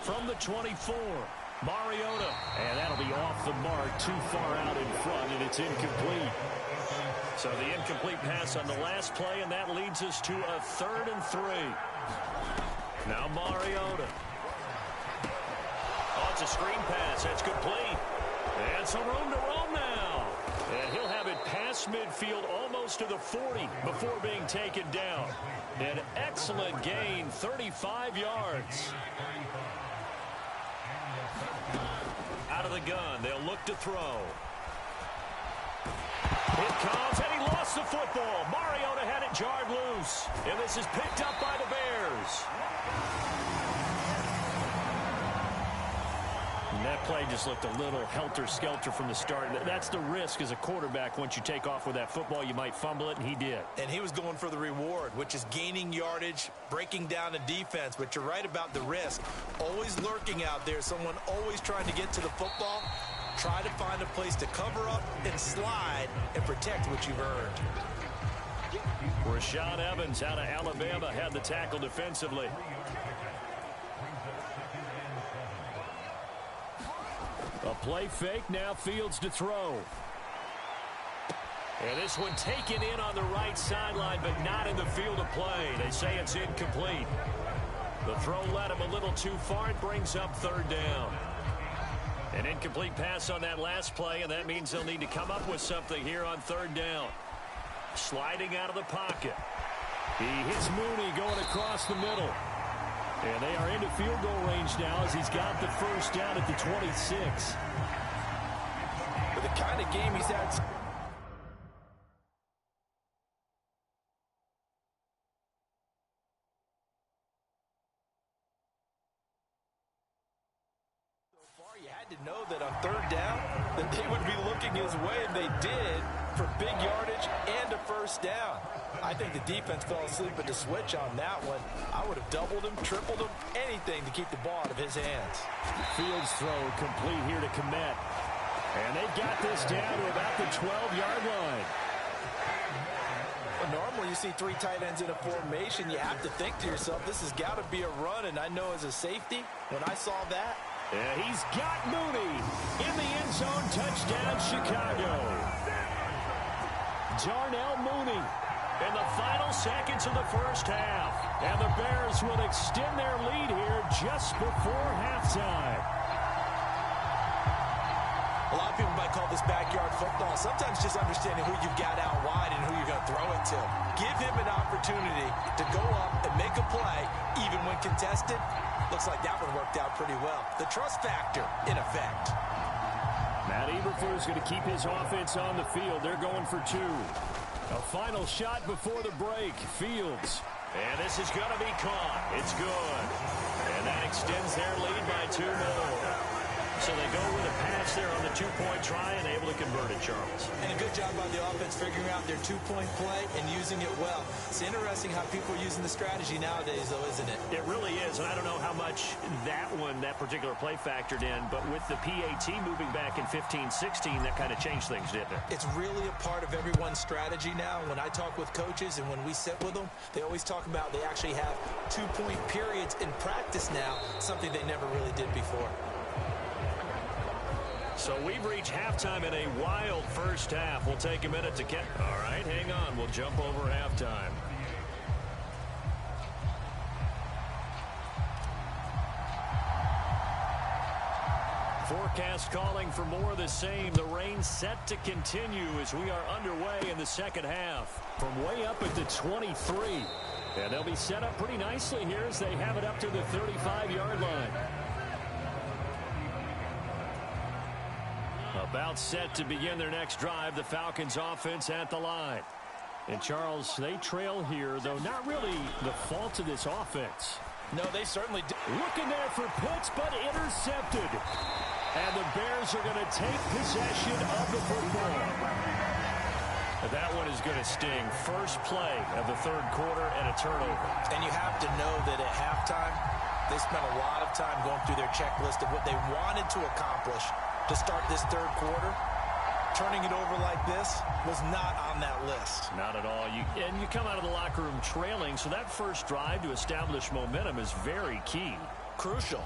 From the 24, Mariota. And that'll be off the mark, too far out in front, and it's incomplete. So the incomplete pass on the last play, and that leads us to a 3rd and 3. Now Mariota. Oh, it's a screen pass. That's complete. And some room to roam now. And he'll have it past midfield almost to the 40 before being taken down. An excellent gain, 35 yards. Out of the gun, they'll look to throw. It comes, and he lost the football. Mariota had it jarred loose, and this is picked up by the Bears. And that play just looked a little helter-skelter from the start. That's the risk as a quarterback. Once you take off with that football, you might fumble it, and he did. And he was going for the reward, which is gaining yardage, breaking down a defense. But you're right about the risk. Always lurking out there, someone always trying to get to the football. Try to find a place to cover up and slide and protect what you've earned. Rashad Evans out of Alabama had the tackle defensively. A play fake, now Fields to throw. And this one taken in on the right sideline, but not in the field of play. They say it's incomplete. The throw led him a little too far. It brings up 3rd down. An incomplete pass on that last play, and that means they'll need to come up with something here on 3rd down. Sliding out of the pocket. He hits Mooney going across the middle. And they are into field goal range now as he's got the 1st down at the 26. With the kind of game he's had. You had to know that on 3rd down that they would be looking his way, and they did, for big yardage and a 1st down. I think the defense fell asleep at the switch on that one. I would have doubled him, tripled him, anything to keep the ball out of his hands. Fields throw complete here to Kmet. And they've got this down to about the 12-yard line. Well, normally you see 3 tight ends in a formation. You have to think to yourself, this has got to be a run, and I know as a safety, when I saw that, and he's got Mooney in the end zone. Touchdown, Chicago. Darnell Mooney in the final seconds of the 1st half. And the Bears will extend their lead here just before halftime. A lot of people might call this backyard football. Sometimes just understanding who you've got out wide and who you're going to throw it to. Give him an opportunity to go up and make a play, even when contested. Looks like that one worked out pretty well. The trust factor, in effect. Matt Eberflus going to keep his offense on the field. They're going for 2. A final shot before the break. Fields. And this is going to be caught. It's good. And that extends their lead by 2 more. So they go with a pass there on the 2-point try and able to convert it, Charles. And a good job by the offense figuring out their 2-point play and using it well. It's interesting how people are using the strategy nowadays, though, isn't it? It really is, and I don't know how much that particular play factored in, but with the PAT moving back in 15-16, that kind of changed things, didn't it? It's really a part of everyone's strategy now. When I talk with coaches and when we sit with them, they always talk about they actually have 2-point periods in practice now, something they never really did before. So we've reached halftime in a wild 1st half. We'll take a minute to get. All right, hang on. We'll jump over halftime. Forecast calling for more of the same. The rain set to continue as we are underway in the 2nd half. From way up at the 23. And they'll be set up pretty nicely here as they have it up to the 35-yard line. About set to begin their next drive. The Falcons offense at the line. And, Charles, they trail here, though not really the fault of this offense. No, they certainly did. Looking there for Pitts, but intercepted. And the Bears are going to take possession of the football. That one is going to sting. First play of the third quarter and a turnover. And you have to know that at halftime, they spent a lot of time going through their checklist of what they wanted to accomplish to start this third quarter. Turning it over like this was not on that list. Not at all. And you come out of the locker room trailing, so that first drive to establish momentum is very key. Crucial.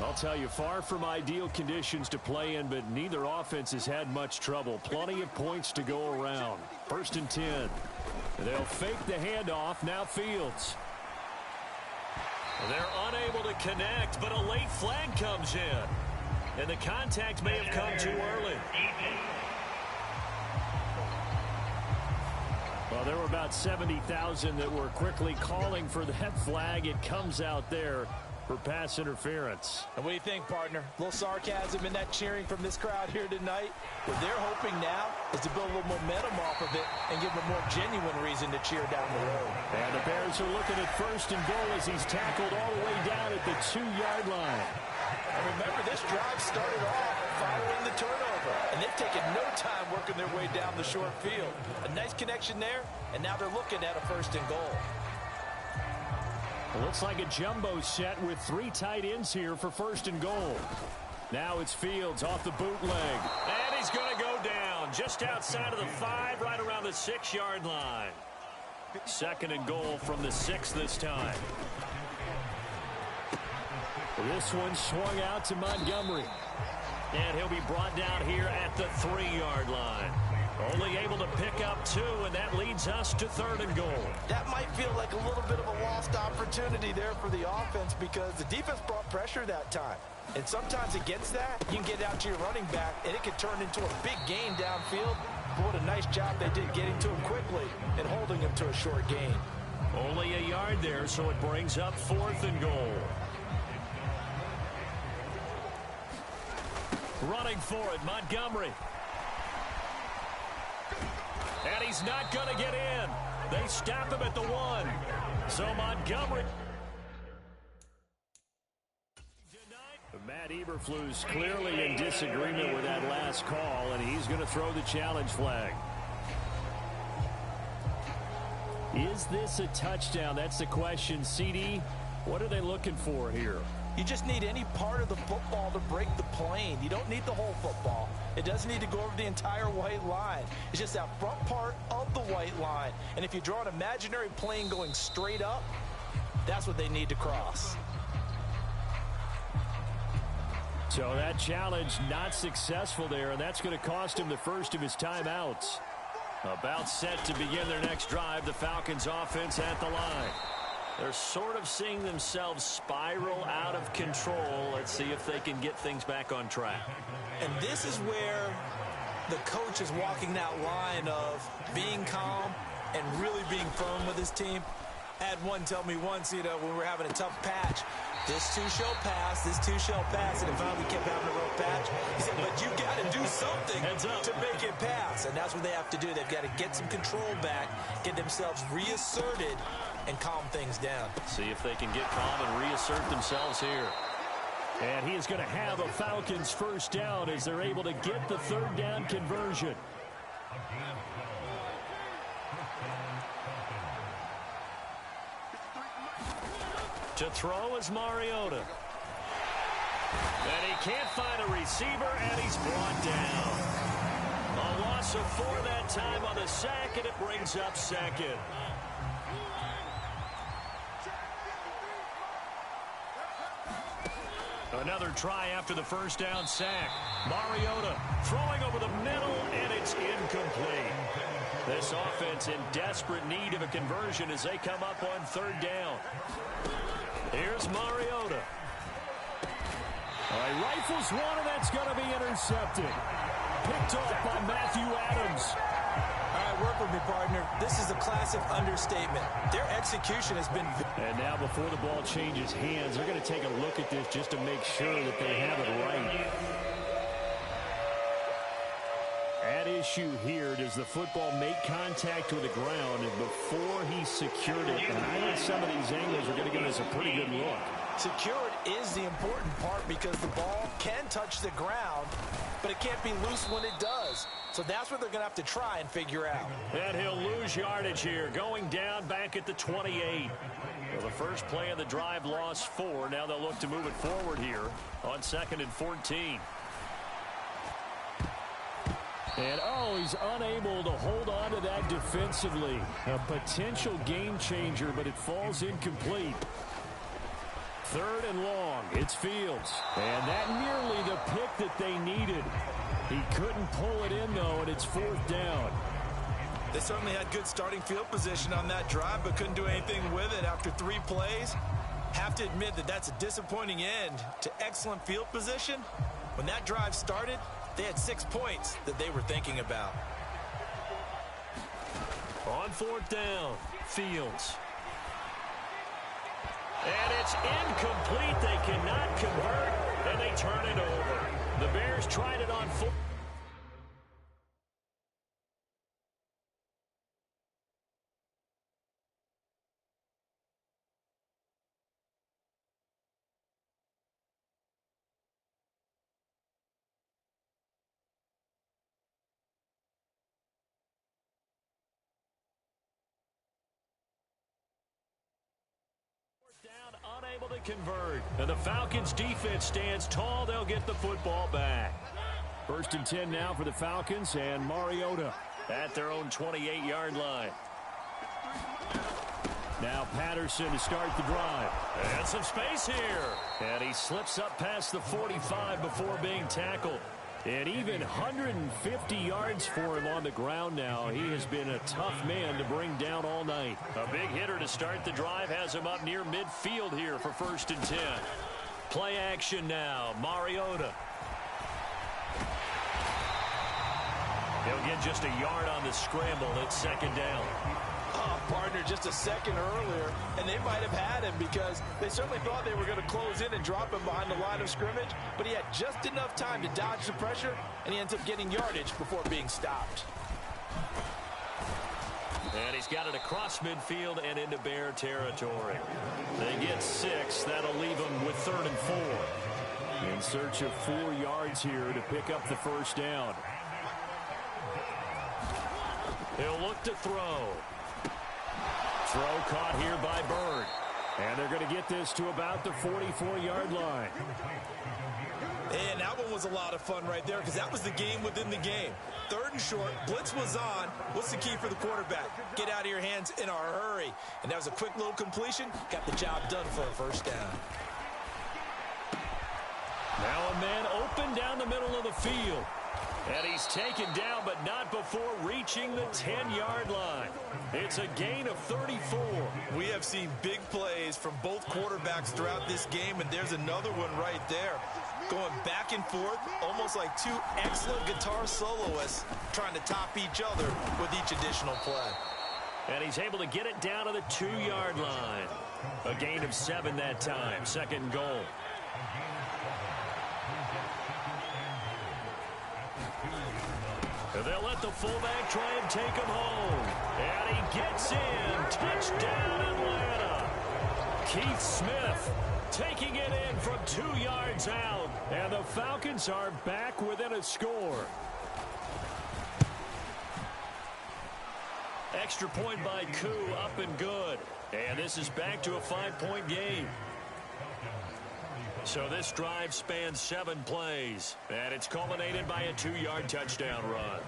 I'll tell you, far from ideal conditions to play in, but neither offense has had much trouble. Plenty of points to go around. 1st and 10. They'll fake the handoff. Now Fields. They're unable to connect, but a late flag comes in. And the contact may have come too early. Well, there were about 70,000 that were quickly calling for that flag. It comes out there for pass interference. And what do you think, partner? A little sarcasm in that cheering from this crowd here tonight. What they're hoping now is to build a little momentum off of it and give them a more genuine reason to cheer down the road. And the Bears are looking at 1st and goal as he's tackled all the way down at the 2-yard line. And remember, this drive started off following the turnover, and they've taken no time working their way down the short field. A nice connection there, and now they're looking at a 1st and goal. It looks like a jumbo set with 3 tight ends here for 1st and goal. Now it's Fields off the bootleg. And he's going to go down just outside of the 5, right around the 6-yard line. 2nd and goal from the 6 this time. This one swung out to Montgomery. And he'll be brought down here at the 3-yard line. Only able to pick up 2, and that leads us to 3rd and goal. That might feel like a little bit of a lost opportunity there for the offense because the defense brought pressure that time. And sometimes against that, you can get out to your running back, and it could turn into a big gain downfield. But what a nice job they did getting to him quickly and holding him to a short gain. Only a yard there, so it brings up 4th and goal. Running for it, Montgomery. And he's not going to get in. They stop him at the 1. So Montgomery. Matt Eberflus clearly in disagreement with that last call, and he's going to throw the challenge flag. Is this a touchdown? That's the question. CD, what are they looking for here? You just need any part of the football to break the plane. You don't need the whole football. It doesn't need to go over the entire white line. It's just that front part of the white line. And if you draw an imaginary plane going straight up, that's what they need to cross. So that challenge not successful there, and that's going to cost him the first of his timeouts. About set to begin their next drive, the Falcons offense at the line. They're sort of seeing themselves spiral out of control. Let's see if they can get things back on track. And this is where the coach is walking that line of being calm and really being firm with his team. I had one tell me once, when we were having a tough patch, this too shall pass, this too shall pass, and finally we kept having a rough patch. He said, but you got to do something to make it pass, and that's what they have to do. They've got to get some control back, get themselves reasserted, and calm things down. See if they can get calm and reassert themselves here. And he is going to have a Falcons first down as they're able to get the 3rd down conversion. To throw is Mariota. And he can't find a receiver, and he's brought down. A loss of 4 that time on the sack, and it brings up 2nd. Another try after the first down sack. Mariota throwing over the middle, and it's incomplete. This offense in desperate need of a conversion as they come up on 3rd down. Here's Mariota. All right, rifles one, and that's going to be intercepted. Picked off by Matthew Adams. All right, work with me, partner. This is a classic understatement. Their execution has been... And now before the ball changes hands, they're going to take a look at this just to make sure that they have it right. At issue here, does the football make contact with the ground before he secured it? And I think some of these angles are going to give us a pretty good look. Secured is the important part because the ball can touch the ground, but it can't be loose when it does. So that's what they're going to have to try and figure out. And he'll lose yardage here, going down back at the 28. Well, the first play of the drive lost 4. Now they'll look to move it forward here on 2nd and 14. And, he's unable to hold on to that defensively. A potential game changer, but it falls incomplete. 3rd and long. It's Fields. And that nearly the pick that they needed. He couldn't pull it in, though, and it's 4th down. They certainly had good starting field position on that drive, but couldn't do anything with it after 3 plays. Have to admit that that's a disappointing end to excellent field position. When that drive started, they had 6 points that they were thinking about. On 4th down, Fields. And it's incomplete. They cannot convert, and they turn it over. The Bears tried it on 4th. Unable to convert. And the Falcons defense stands tall. They'll get the football back. 1st and 10 now for the Falcons, and Mariota at their own 28-yard line. Now Patterson to start the drive. And some space here. And he slips up past the 45 before being tackled. And even 150 yards for him on the ground now. He has been a tough man to bring down all night. A big hitter to start the drive has him up near midfield here for 1st and 10. Play action now. Mariota. He'll get just a yard on the scramble. It's 2nd down. Partner, just a second earlier, and they might have had him because they certainly thought they were going to close in and drop him behind the line of scrimmage, but he had just enough time to dodge the pressure, and he ends up getting yardage before being stopped. And he's got it across midfield and into Bear territory. They get 6. That'll leave them with 3rd and 4. In search of 4 yards here to pick up the 1st down. He'll look to throw. Throw caught here by Bird. And they're going to get this to about the 44-yard line. And that one was a lot of fun right there because that was the game within the game. 3rd and short, blitz was on. What's the key for the quarterback? Get out of your hands in a hurry. And that was a quick little completion. Got the job done for a 1st down. Now a man open down the middle of the field. And he's taken down, but not before reaching the 10-yard line. It's a gain of 34. We have seen big plays from both quarterbacks throughout this game, and there's another one right there. Going back and forth, almost like 2 excellent guitar soloists trying to top each other with each additional play. And he's able to get it down to the 2-yard line. A gain of 7 that time. 2nd and goal. They'll let the fullback try and take him home. And he gets in. Touchdown, Atlanta. Keith Smith taking it in from 2 yards out. And the Falcons are back within a score. Extra point by Koo, up and good. And this is back to a 5-point game. So this drive spans 7 plays, and it's culminated by a 2-yard touchdown run.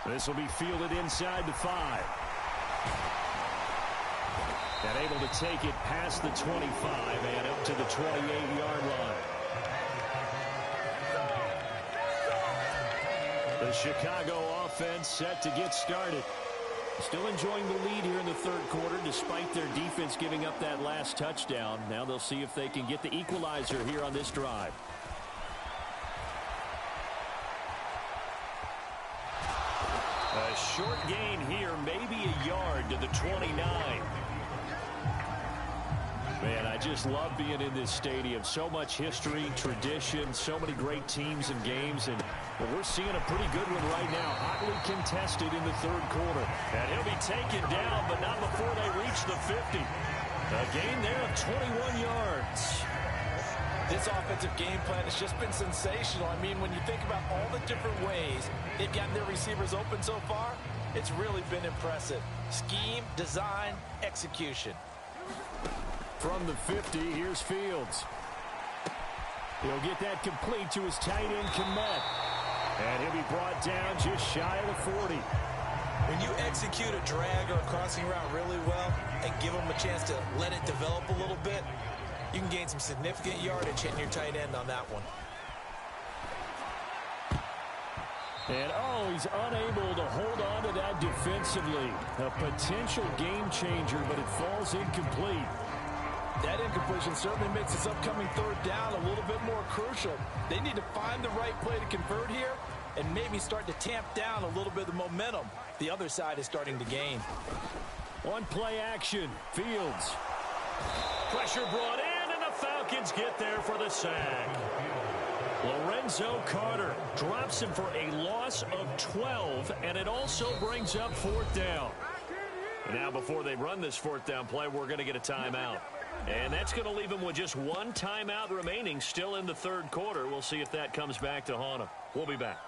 This will be fielded inside the 5. And able to take it past the 25 and up to the 28-yard line. The Chicago offense set to get started. Still enjoying the lead here in the 3rd quarter despite their defense giving up that last touchdown. Now they'll see if they can get the equalizer here on this drive. A short gain here, maybe a yard to the 29. Man, I just love being in this stadium. So much history, tradition, so many great teams and games. And well, we're seeing a pretty good one right now. Hotly contested in the third quarter. And he'll be taken down, but not before they reach the 50. A gain there of 21 yards. This offensive game plan has just been sensational. I mean, when you think about all the different ways they've gotten their receivers open so far, it's really been impressive. Scheme, design, execution. From the 50, here's Fields. He'll get that complete to his tight end, Kmet. And he'll be brought down just shy of the 40. When you execute a drag or a crossing route really well and give them a chance to let it develop a little bit, you can gain some significant yardage hitting your tight end on that one. And, oh, he's unable to hold on to that defensively. A potential game changer, but it falls incomplete. That incompletion certainly makes this upcoming third down a little bit more crucial. They need to find the right play to convert here and maybe start to tamp down a little bit of the momentum the other side is starting to gain. On play action, Fields. Pressure brought in, and the Falcons get there for the sack. Lorenzo Carter drops him for a loss of 12, and it also brings up fourth down. Now, before they run this fourth down play, we're going to get a timeout. And that's going to leave him with just one timeout remaining still in the third quarter. We'll see if that comes back to haunt him. We'll be back.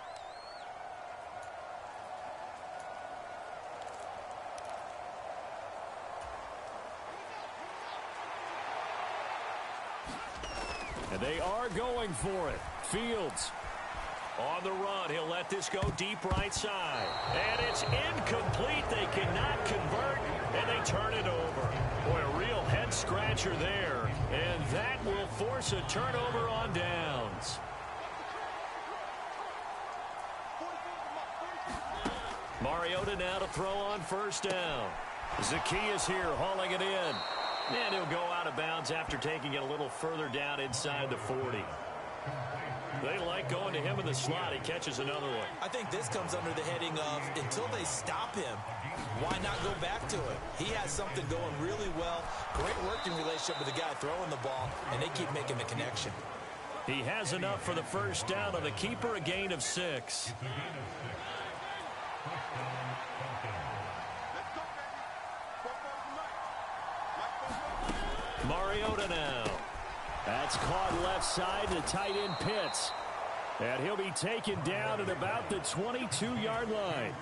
And they are going for it. Fields on the run. He'll let this go deep right side. And it's incomplete. They cannot convert, and they turn it over. Boy, a real head-scratcher there. And that will force a turnover on downs. Mariota now to throw on first down. Zacchaeus here hauling it in. And he'll go out of bounds after taking it a little further down inside the 40. They like going to him in the slot. He catches another one. I think this comes under the heading of until they stop him, why not go back to it? He has something going really well. Great working relationship with the guy throwing the ball, and they keep making the connection. He has enough for the first down on the keeper, a gain of 6. Mariota now. That's caught left side to tight end Pitts. And he'll be taken down at about the 22-yard line.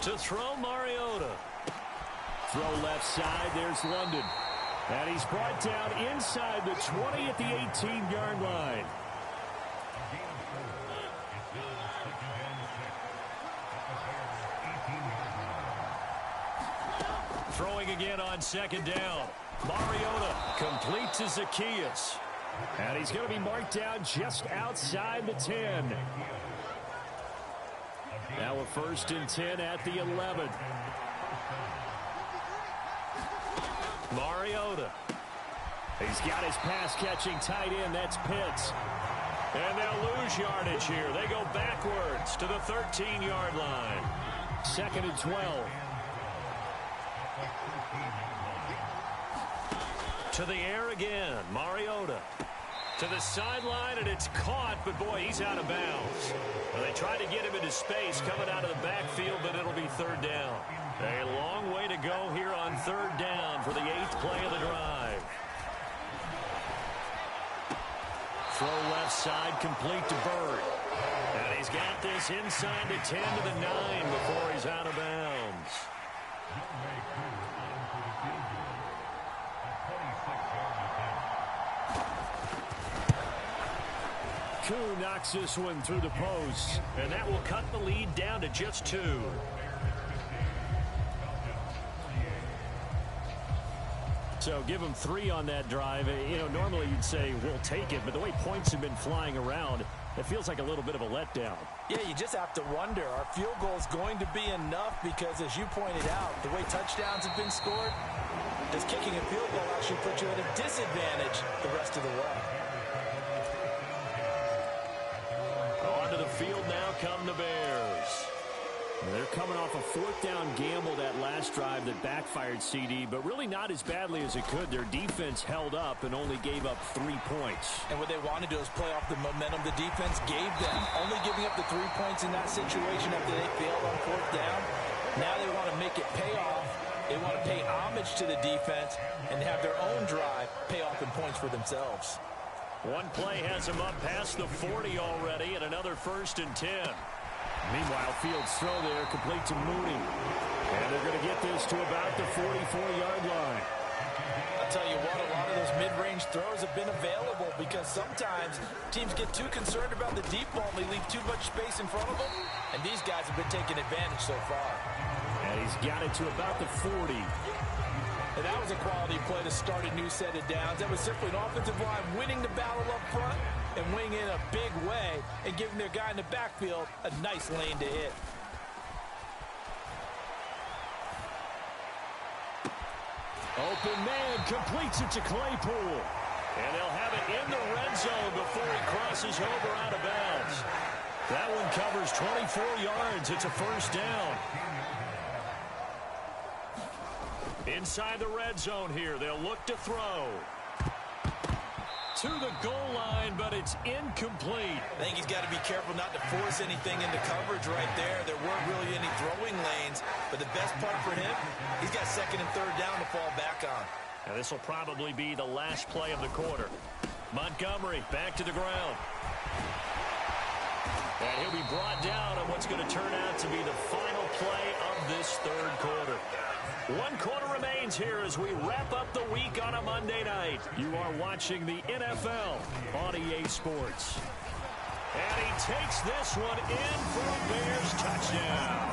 To throw Mariota. Throw left side, there's London. And he's brought down inside the 20 at the 18-yard line. Throwing again on second down. Mariota complete to Zacchaeus. And he's going to be marked down just outside the 10. Now a 1st and 10 at the 11. Mariota. He's got his pass-catching tight end. That's Pitts. And they'll lose yardage here. They go backwards to the 13-yard line. 2nd and 12. To the air again. Mariota. To the sideline, and it's caught, but boy, he's out of bounds. Well, they tried to get him into space coming out of the backfield, but it'll be third down. A long way to go here on third down for the 8th play of the drive. Throw left side, complete to Bird. And he's got this inside the 10 to the 9 before he's out of bounds. Koo knocks this one through the post, and that will cut the lead down to just 2. So give them 3 on that drive. You know, normally you'd say we'll take it, but the way points have been flying around, it feels like a little bit of a letdown. Yeah, you just have to wonder, are field goals going to be enough? Because as you pointed out, the way touchdowns have been scored, does kicking a field goal actually put you at a disadvantage the rest of the way? field now come the Bears. They're coming off a fourth down gamble that last drive that backfired, CD, but really not as badly as it could. Their defense held up and only gave up 3 points. And what they wanted to do is play off the momentum the defense gave them. Only giving up the 3 points in that situation after they failed on fourth down. Now they want to make it pay off. They want to pay homage to the defense and have their own drive pay off in points for themselves. One play has them up past the 40 already, and another 1st and 10. Meanwhile, Fields' throw there complete to Mooney. And they're going to get this to about the 44-yard line. I'll tell you what, a lot of those mid-range throws have been available because sometimes teams get too concerned about the deep ball and they leave too much space in front of them. And these guys have been taking advantage so far. And he's got it to about the 40. And that was a quality play to start a new set of downs. That was simply an offensive line winning the battle up front and winning in a big way and giving their guy in the backfield a nice lane to hit. Open man completes it to Claypool. And they'll have it in the red zone before he crosses over out of bounds. That one covers 24 yards. It's a 1st down. Inside the red zone here, they'll look to throw. To the goal line, but it's incomplete. I think he's got to be careful not to force anything into coverage right there. There weren't really any throwing lanes, but the best part for him, he's got 2nd and 3rd down to fall back on. Now this will probably be the last play of the quarter. Montgomery back to the ground. And he'll be brought down on what's going to turn out to be the final play of this 3rd quarter. 1 quarter remains here as we wrap up the week on a Monday night. You are watching the NFL on EA Sports. And he takes this one in for a Bears touchdown.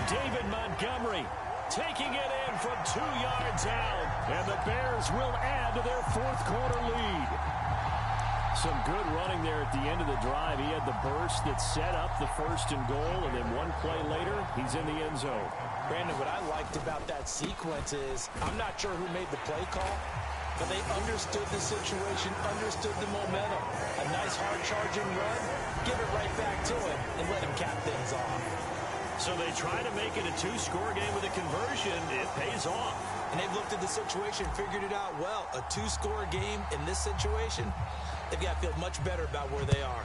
David Montgomery taking it in from 2 yards out. And the Bears will add to their 4th quarter lead. Some good running there at the end of the drive. He had the burst that set up the 1st and goal, and then 1 play later, he's in the end zone. Brandon, what I liked about that sequence is I'm not sure who made the play call, but they understood the situation, understood the momentum. A nice hard-charging run, give it right back to him, and let him cap things off. So they try to make it a 2-score game with a conversion. It pays off. And they've looked at the situation, figured it out well. A 2-score game in this situation, they've got to feel much better about where they are.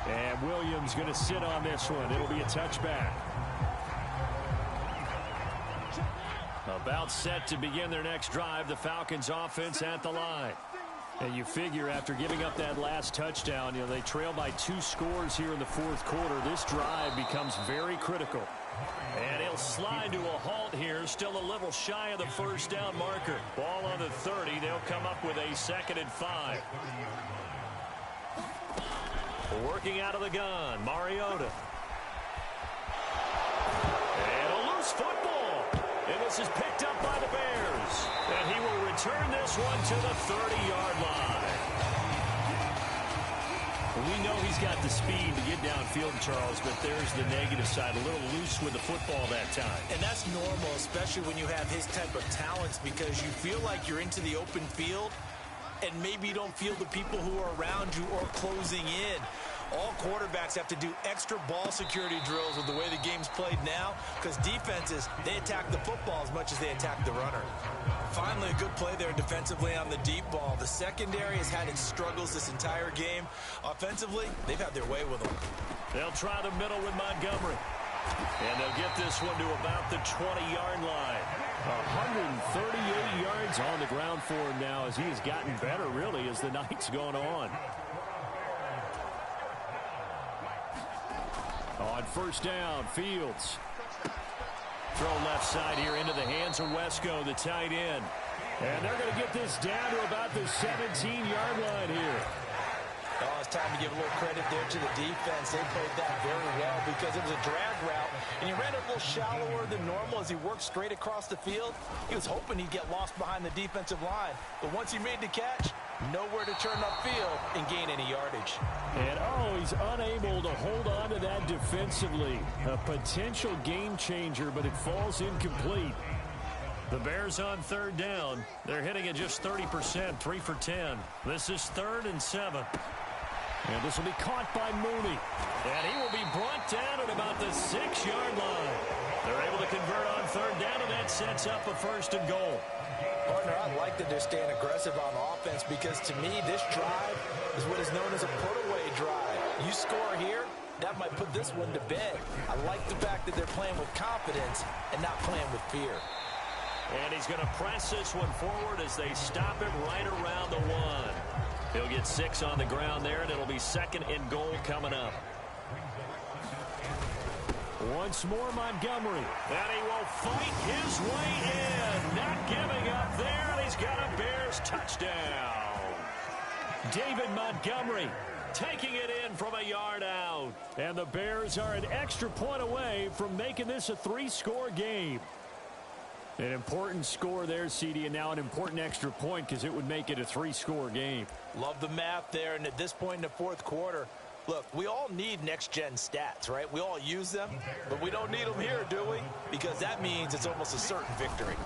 And Williams going to sit on this one. It'll be a touchback. About set to begin their next drive. The Falcons offense at the line. And you figure after giving up that last touchdown, they trail by 2 scores here in the 4th quarter. This drive becomes very critical. And he'll slide to a halt here. Still a little shy of the 1st down marker. Ball on the 30. They'll come up with a 2nd and 5. Working out of the gun, Mariota. And a loose football. And this is picked up by the Bears. And he will return this one to the 30-yard line. We know he's got the speed to get downfield, Charles, but there's the negative side. A little loose with the football that time. And that's normal, especially when you have his type of talents, because you feel like you're into the open field and maybe you don't feel the people who are around you or closing in. All quarterbacks have to do extra ball security drills with the way the game's played now, because defenses, they attack the football as much as they attack the runner. Finally, a good play there defensively on the deep ball. The secondary has had its struggles this entire game. Offensively, they've had their way with them. They'll try the middle with Montgomery. And they'll get this one to about the 20-yard line. 138 yards on the ground for him now as he has gotten better, really, as the night's gone on. On 1st down, Fields. Throw left side here into the hands of Wesco, the tight end. And they're going to get this down to about the 17-yard line here. Oh, it's time to give a little credit there to the defense. They played that very well because it was a drag route, and he ran it a little shallower than normal as he worked straight across the field. He was hoping he'd get lost behind the defensive line, but once he made the catch, nowhere to turn upfield and gain any yardage. And, he's unable to hold on to that defensively. A potential game changer, but it falls incomplete. The Bears on third down. They're hitting at just 30%, 3 for 10. This is 3rd and 7. And this will be caught by Mooney. And he will be brought down at about the 6-yard line. They're able to convert on third down, and that sets up a 1st and goal. Partner, I like that they're staying aggressive on offense because, to me, this drive is what is known as a put-away drive. You score here, that might put this one to bed. I like the fact that they're playing with confidence and not playing with fear. And he's going to press this one forward as they stop it right around the 1. He'll get 6 on the ground there, and it'll be 2nd and goal coming up. Once more, Montgomery. And he will fight his way in. Not giving up there, and he's got a Bears touchdown. David Montgomery taking it in from a yard out. And the Bears are an extra point away from making this a 3-score game. An important score there, CD, and now an important extra point because it would make it a 3-score game. Love the math there, and at this point in the 4th quarter, look, we all need next-gen stats, right? We all use them, but we don't need them here, do we? Because that means it's almost a certain victory.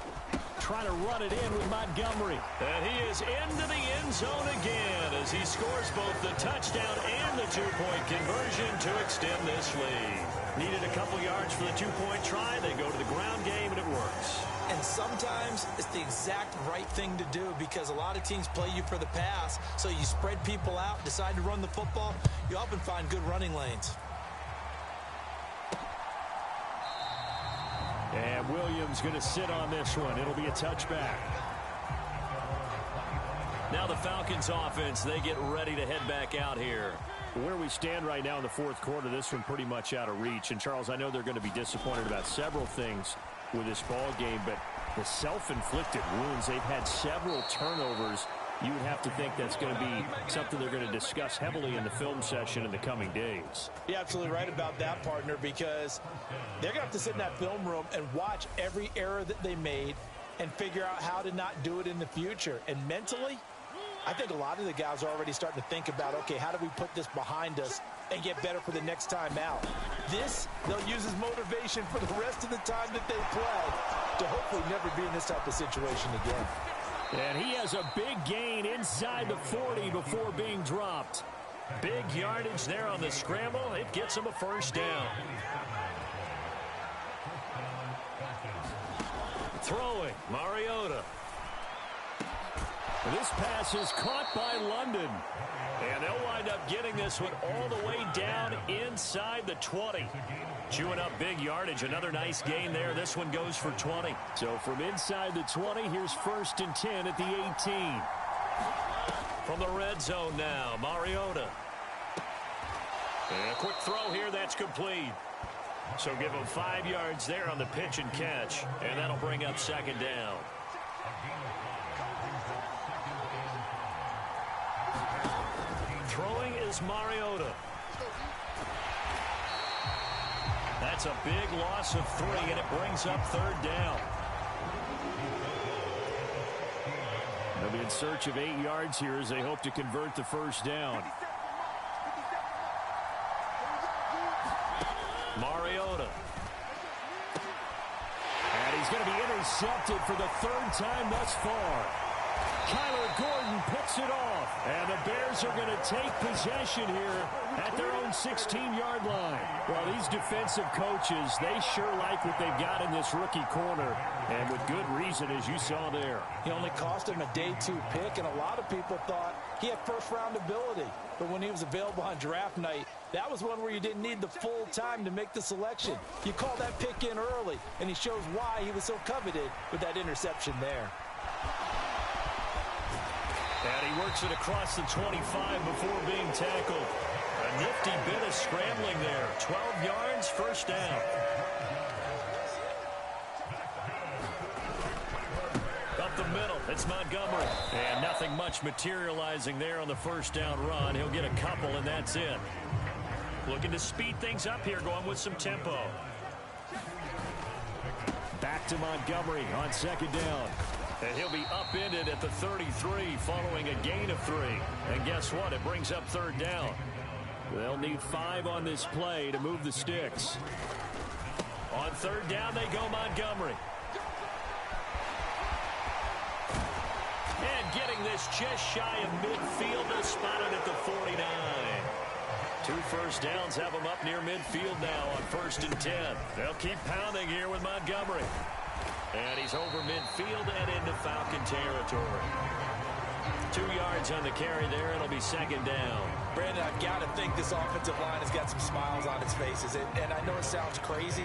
Trying to run it in with Montgomery. And he is into the end zone again as he scores both the touchdown and the 2-point conversion to extend this lead. Needed a couple yards for the 2-point try. They go to the ground game, and it works. And sometimes it's the exact right thing to do because a lot of teams play you for the pass, so you spread people out, decide to run the football. You often find good running lanes. And Williams going to sit on this one. It'll be a touchback. Now the Falcons offense, they get ready to head back out here. Where we stand right now in the 4th quarter, this one pretty much out of reach. And, Charles, I know they're going to be disappointed about several things with this ball game, but the self-inflicted wounds, they've had several turnovers. You would have to think that's going to be something they're going to discuss heavily in the film session in the coming days. You're absolutely right about that, partner, because they're going to have to sit in that film room and watch every error that they made and figure out how to not do it in the future. And mentally, I think a lot of the guys are already starting to think about, okay, how do we put this behind us and get better for the next time out? This, they'll use as motivation for the rest of the time that they play to hopefully never be in this type of situation again. And he has a big gain inside the 40 before being dropped. Big yardage there on the scramble. It gets him a 1st down. Throwing, Mariota. This pass is caught by London. And they'll wind up getting this one all the way down inside the 20. Chewing up big yardage. Another nice gain there. This one goes for 20. So from inside the 20, here's 1st and 10 at the 18. From the red zone now, Mariota. And a quick throw here. That's complete. So give him 5 yards there on the pitch and catch. And that'll bring up 2nd down. Throwing is Mariota. That's a big loss of 3, and it brings up 3rd down. They'll be in search of 8 yards here as they hope to convert the 1st down. Mariota. And he's going to be intercepted for the 3rd time thus far. Kyler Gordon picks it off. And the Bears are going to take possession here at their own 16-yard line. Well, these defensive coaches, they sure like what they've got in this rookie corner. And with good reason, as you saw there. He only cost him a day 2 pick, and a lot of people thought he had first-round ability. But when he was available on draft night, that was one where you didn't need the full time to make the selection. You call that pick in early, and he shows why he was so coveted with that interception there. And he works it across the 25 before being tackled. A nifty bit of scrambling there. 12 yards, 1st down. It's Montgomery. And nothing much materializing there on the first down run. He'll get a couple, and that's it. Looking to speed things up here, going with some tempo. Back to Montgomery on second down. And he'll be upended at the 33 following a gain of 3. And guess what? It brings up third down. They'll need 5 on this play to move the sticks. On third down, they go Montgomery. And getting this just shy of midfield, they'll spot it at the 49. 2 first downs have them up near midfield now on 1st and 10. They'll keep pounding here with Montgomery. And he's over midfield and into Falcon territory. 2 yards on the carry there. It'll be second down. Brandon, I've got to think this offensive line has got some smiles on its faces. And I know it sounds crazy,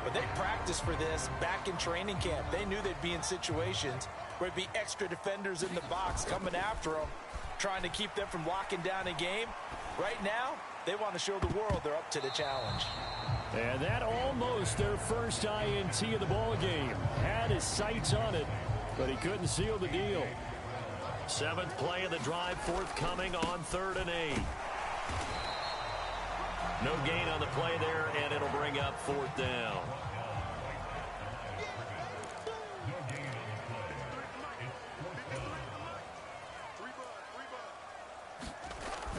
but they practiced for this back in training camp. They knew they'd be in situations where it'd be extra defenders in the box coming after them, trying to keep them from locking down a game. Right now, they want to show the world they're up to the challenge. And that almost their first INT of the ball game. Had his sights on it, but he couldn't seal the deal. 7th play of the drive forthcoming on 3rd and 8. No gain on the play there, and it'll bring up 4th down.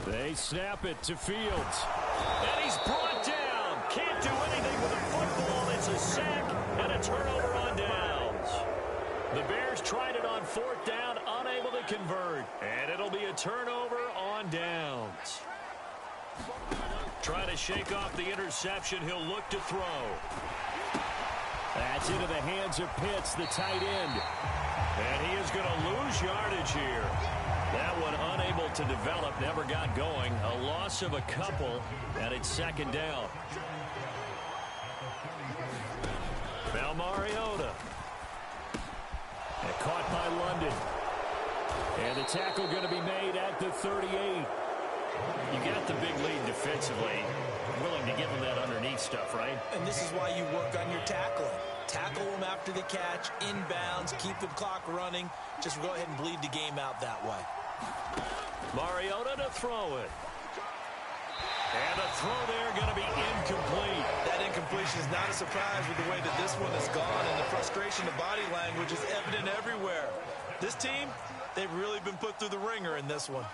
They snap it to Fields. And he's brought down. Can't do anything with a football. It's a sack and a turnover on downs. The Bears tried it on 4th down, unable to convert. And it'll be a turnover on downs. Trying to shake off the interception. He'll look to throw. That's into the hands of Pitts, the tight end. And he is going to lose yardage here. That one unable to develop, never got going. A loss of a couple, and it's second down. Now Mariota. And caught by London. And the tackle going to be made at the 38. You got the big lead defensively. Willing to give them that underneath stuff, right? And this is why you work on your tackling. Tackle them after the catch, inbounds, keep the clock running. Just go ahead and bleed the game out that way. Mariota to throw it. And the throw there going to be incomplete. That incompletion is not a surprise with the way that this one has gone, and the frustration of body language is evident everywhere. This team, they've really been put through the ringer in this one.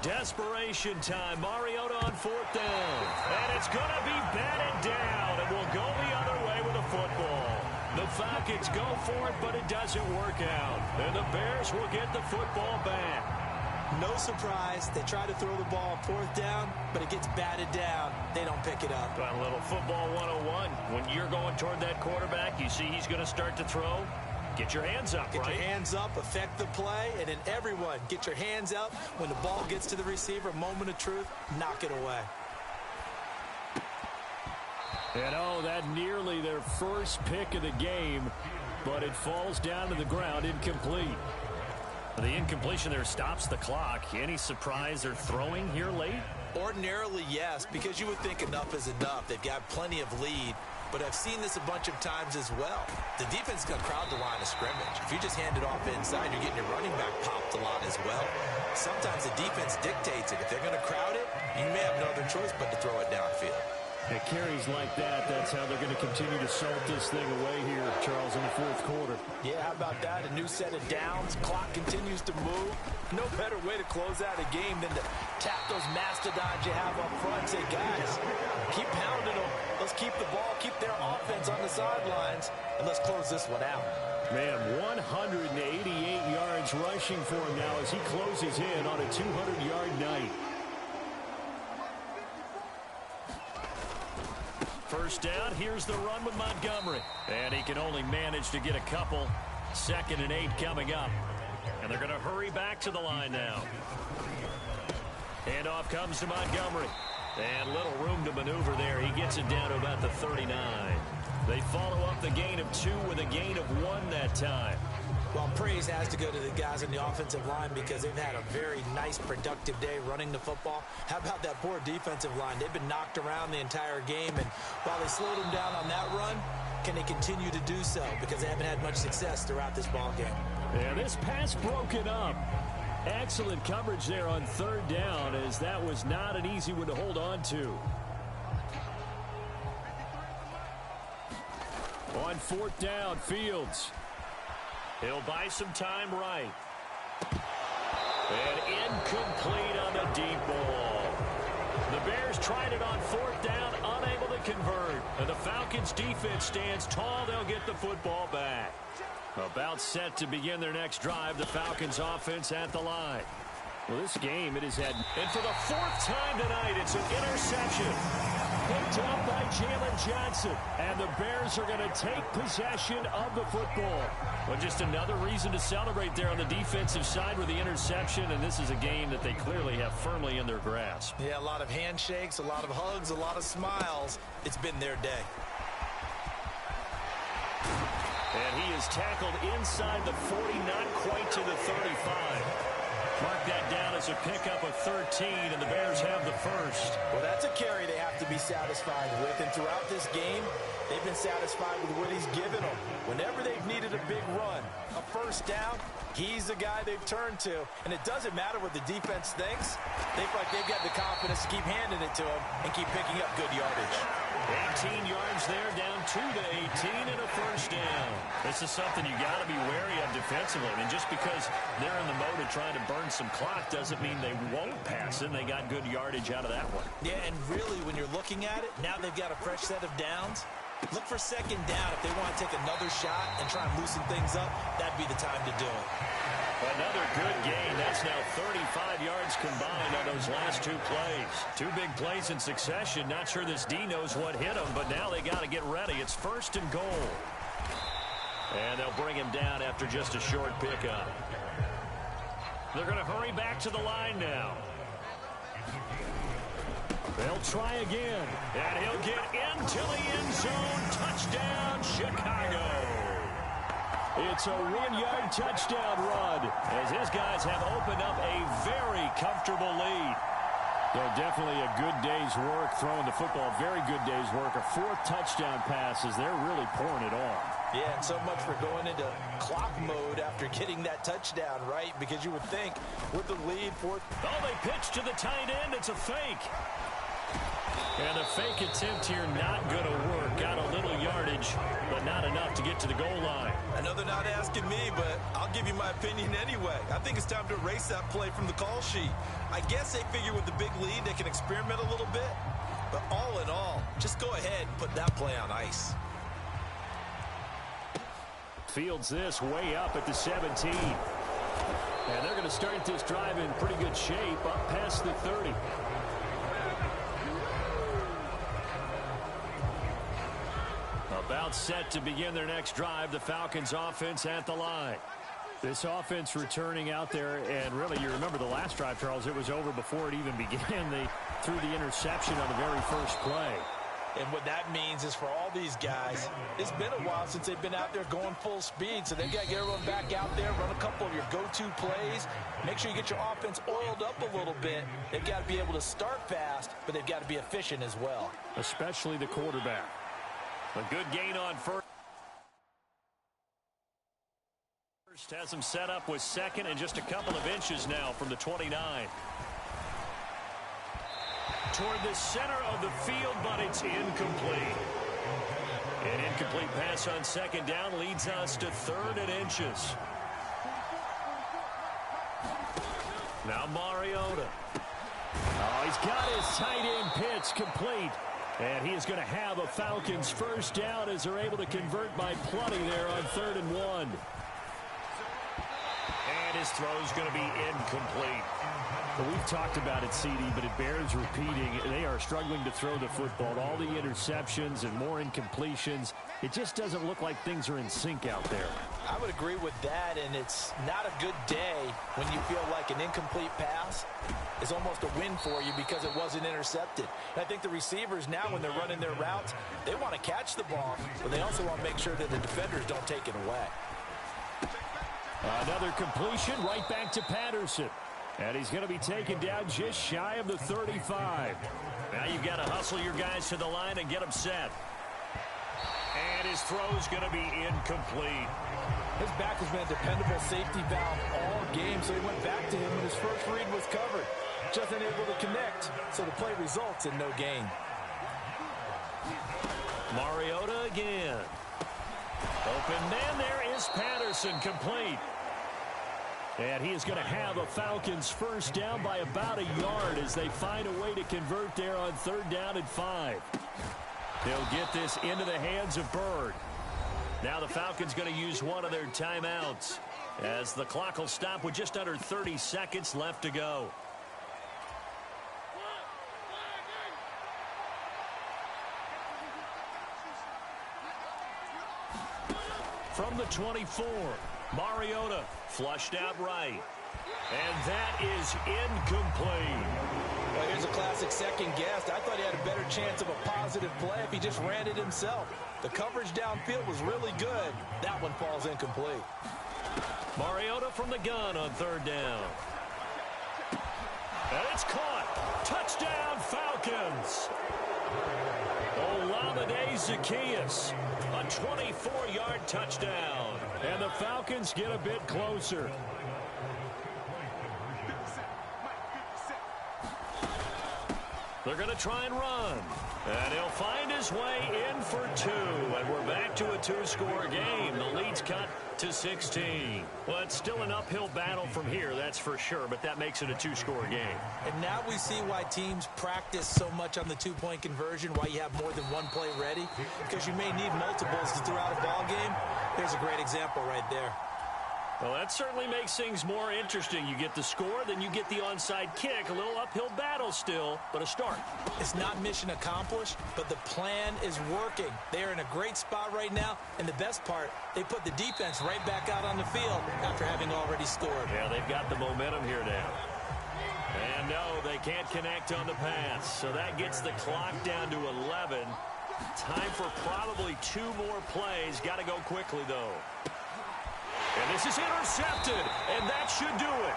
Desperation time. Mariota on 4th down. And it's going to be batted down. And will go the other way with a football. The Falcons go for it, but it doesn't work out. And the Bears will get the football back. No surprise. They try to throw the ball on 4th down, but it gets batted down. They don't pick it up. A little football 101. When you're going toward that quarterback, you see he's going to start to throw. Get your hands up, Get your hands up, affect the play, and then everyone get your hands up. When the ball gets to the receiver, moment of truth, knock it away. And oh, that nearly their first pick of the game, but it falls down to the ground incomplete. The incompletion there stops the clock. Any surprise they're throwing here late? Ordinarily, yes, because you would think enough is enough. They've got plenty of lead. But I've seen this a bunch of times as well. The defense is going to crowd the line of scrimmage. If you just hand it off inside, you're getting your running back popped a lot as well. Sometimes the defense dictates it. If they're going to crowd it, you may have no other choice but to throw it downfield. It carries like that. That's how they're going to continue to salt this thing away here, Charles, in the 4th quarter. Yeah, how about that? A new set of downs. Clock continues to move. No better way to close out a game than to tap those mastodons you have up front and say, guys, keep pounding them. Let's keep the ball, keep their offense on the sidelines, and let's close this one out. Man, 188 yards rushing for him now as he closes in on a 200-yard night. First down, here's the run with Montgomery. And he can only manage to get a couple. 2nd and 8 coming up. And they're going to hurry back to the line now. Handoff comes to Montgomery. And little room to maneuver there. He gets it down to about the 39. They follow up the gain of 2 with a gain of 1 that time. Well, praise has to go to the guys on the offensive line because they've had a very nice, productive day running the football. How about that poor defensive line? They've been knocked around the entire game, and while they slowed them down on that run, can they continue to do so? Because they haven't had much success throughout this ball game. And this pass broken up. Excellent coverage there on third down, as that was not an easy one to hold on to. On fourth down, Fields. He'll buy some time right. And incomplete on the deep ball. The Bears tried it on fourth down, unable to convert. And the Falcons defense stands tall. They'll get the football back. About set to begin their next drive, the Falcons offense at the line. Well, this game, it has had... And for the fourth time tonight, it's an interception. Picked up by Jalen Johnson. And the Bears are going to take possession of the football. Well, just another reason to celebrate there on the defensive side with the interception. And this is a game that they clearly have firmly in their grasp. Yeah, a lot of handshakes, a lot of hugs, a lot of smiles. It's been their day. And he is tackled inside the 40, not quite to the 35. Mark that down as a pickup of 13, and the Bears have the first. Well, that's a carry they have to be satisfied with, and throughout this game, they've been satisfied with what he's given them. Whenever they've needed a big run, a first down, he's the guy they've turned to. And it doesn't matter what the defense thinks. They feel like they've got the confidence to keep handing it to him and keep picking up good yardage. 18 yards there, down 2 to 18 and a first down. This is something you got to be wary of defensively. And just because they're in the mode of trying to burn some clock doesn't mean they won't pass it. They got good yardage out of that one. Yeah, and really, when you're looking at it, now they've got a fresh set of downs. Look for second down. If they want to take another shot and try and loosen things up, that'd be the time to do it. Another good gain. That's now 35 yards combined on those last two plays. Two big plays in succession. Not sure this D knows what hit him, but now they got to get ready. It's first and goal. And they'll bring him down after just a short pickup. They're going to hurry back to the line now. They'll try again. And he'll get into the end zone. Touchdown, Chicago. It's a 1-yard touchdown run, as his guys have opened up a very comfortable lead. Well, definitely a good day's work throwing the football. Very good day's work. A fourth touchdown pass as they're really pouring it on. Yeah, and so much for going into clock mode after getting that touchdown, right? Because you would think with the lead, fourth. Oh, they pitch to the tight end. It's a fake. And a fake attempt here not going to work. Got a little yardage, but not enough to get to the goal line. I know they're not asking me, but I'll give you my opinion anyway. I think it's time to erase that play from the call sheet. I guess they figure with the big lead they can experiment a little bit. But all in all, just go ahead and put that play on ice. Fields this way up at the 17. And they're going to start this drive in pretty good shape up past the 30. About set to begin their next drive, the Falcons offense at the line. This offense returning out there, and really, you remember the last drive, Charles, it was over before it even began. They threw the interception on the very first play. And what that means is for all these guys, it's been a while since they've been out there going full speed, so they've got to get everyone back out there, run a couple of your go-to plays, make sure you get your offense oiled up a little bit. They've got to be able to start fast, but they've got to be efficient as well. Especially the quarterback. A good gain on first. Has him set up with second and just a couple of inches now from the 29. Toward the center of the field, but it's incomplete. An incomplete pass on second down leads us to third and inches. Now Mariota. Oh, he's got his tight end pitch complete. And he is going to have a Falcons first down as they're able to convert by plenty there on 3rd and 1. And his throw is going to be incomplete. Well, we've talked about it, CD, but it bears repeating. They are struggling to throw the football. All the interceptions and more incompletions. It just doesn't look like things are in sync out there. I would agree with that, and it's not a good day when you feel like an incomplete pass is almost a win for you because it wasn't intercepted. And I think the receivers now, when they're running their routes, they want to catch the ball, but they also want to make sure that the defenders don't take it away. Another completion right back to Patterson. And he's going to be taken down just shy of the 35. Now you've got to hustle your guys to the line and get them set. And his his throw's going to be incomplete. His back has been a dependable safety valve all game, so he went back to him when his first read was covered. Just unable to connect, so the play results in no gain. Mariota again. Open man, there is Patterson, complete. And he is going to have a Falcons first down by about a yard as they find a way to convert there on 3rd down and 5. They'll get this into the hands of Bird. Now the Falcons going to use one of their timeouts as the clock will stop with just under 30 seconds left to go. From the 24, Mariota flushed out right. And that is incomplete. Well, here's a classic second guess. I thought he had a better chance of a positive play if he just ran it himself. The coverage downfield was really good. That one falls incomplete. Mariota from the gun on 3rd down. And it's caught. Touchdown, Falcons. Olamide Zaccheaus, a 24-yard touchdown. And the Falcons get a bit closer. They're going to try and run. And he'll find his way in for 2. And we're back to a 2-score game. The lead's cut to 16. Well, it's still an uphill battle from here, that's for sure, but that makes it a 2-score game. And now we see why teams practice so much on the 2-point conversion, why you have more than one play ready, because you may need multiples to throw out a ball game. Here's a great example right there. Well, that certainly makes things more interesting. You get the score, then you get the onside kick. A little uphill battle still, but a start. It's not mission accomplished, but the plan is working. They're in a great spot right now, and the best part, they put the defense right back out on the field after having already scored. Yeah, they've got the momentum here now. And no, they can't connect on the pass, so that gets the clock down to 11. Time for probably 2 more plays. Got to go quickly, though. And this is intercepted, and that should do it.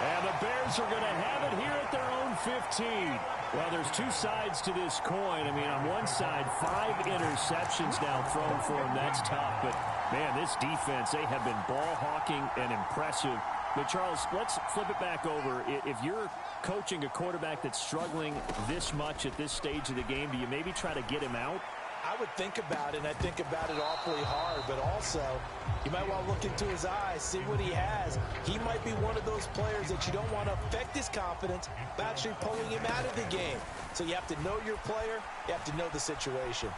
And the Bears are going to have it here at their own 15. Well, there's 2 sides to this coin. I mean, on one side, 5 interceptions now thrown for them. That's tough. But, man, this defense, they have been ball hawking and impressive. But, Charles, let's flip it back over. If you're coaching a quarterback that's struggling this much at this stage of the game, do you maybe try to get him out? I would think about it, and I think about it awfully hard, but also you might want to look into his eyes, see what he has. He might be one of those players that you don't want to affect his confidence by actually pulling him out of the game. So you have to know your player, you have to know the situation.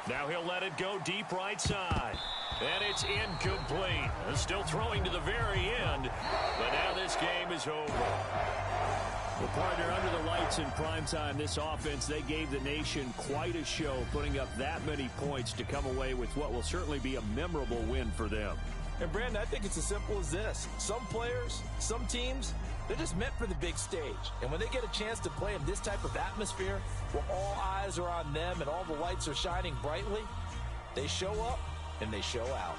Now he'll let it go deep right side. And it's incomplete. Still throwing to the very end, but now this game is over. Well, partner, under the lights in primetime, this offense, they gave the nation quite a show, putting up that many points to come away with what will certainly be a memorable win for them. And, Brandon, I think it's as simple as this. Some players, some teams, they're just meant for the big stage. And when they get a chance to play in this type of atmosphere, where all eyes are on them and all the lights are shining brightly, they show up and they show out.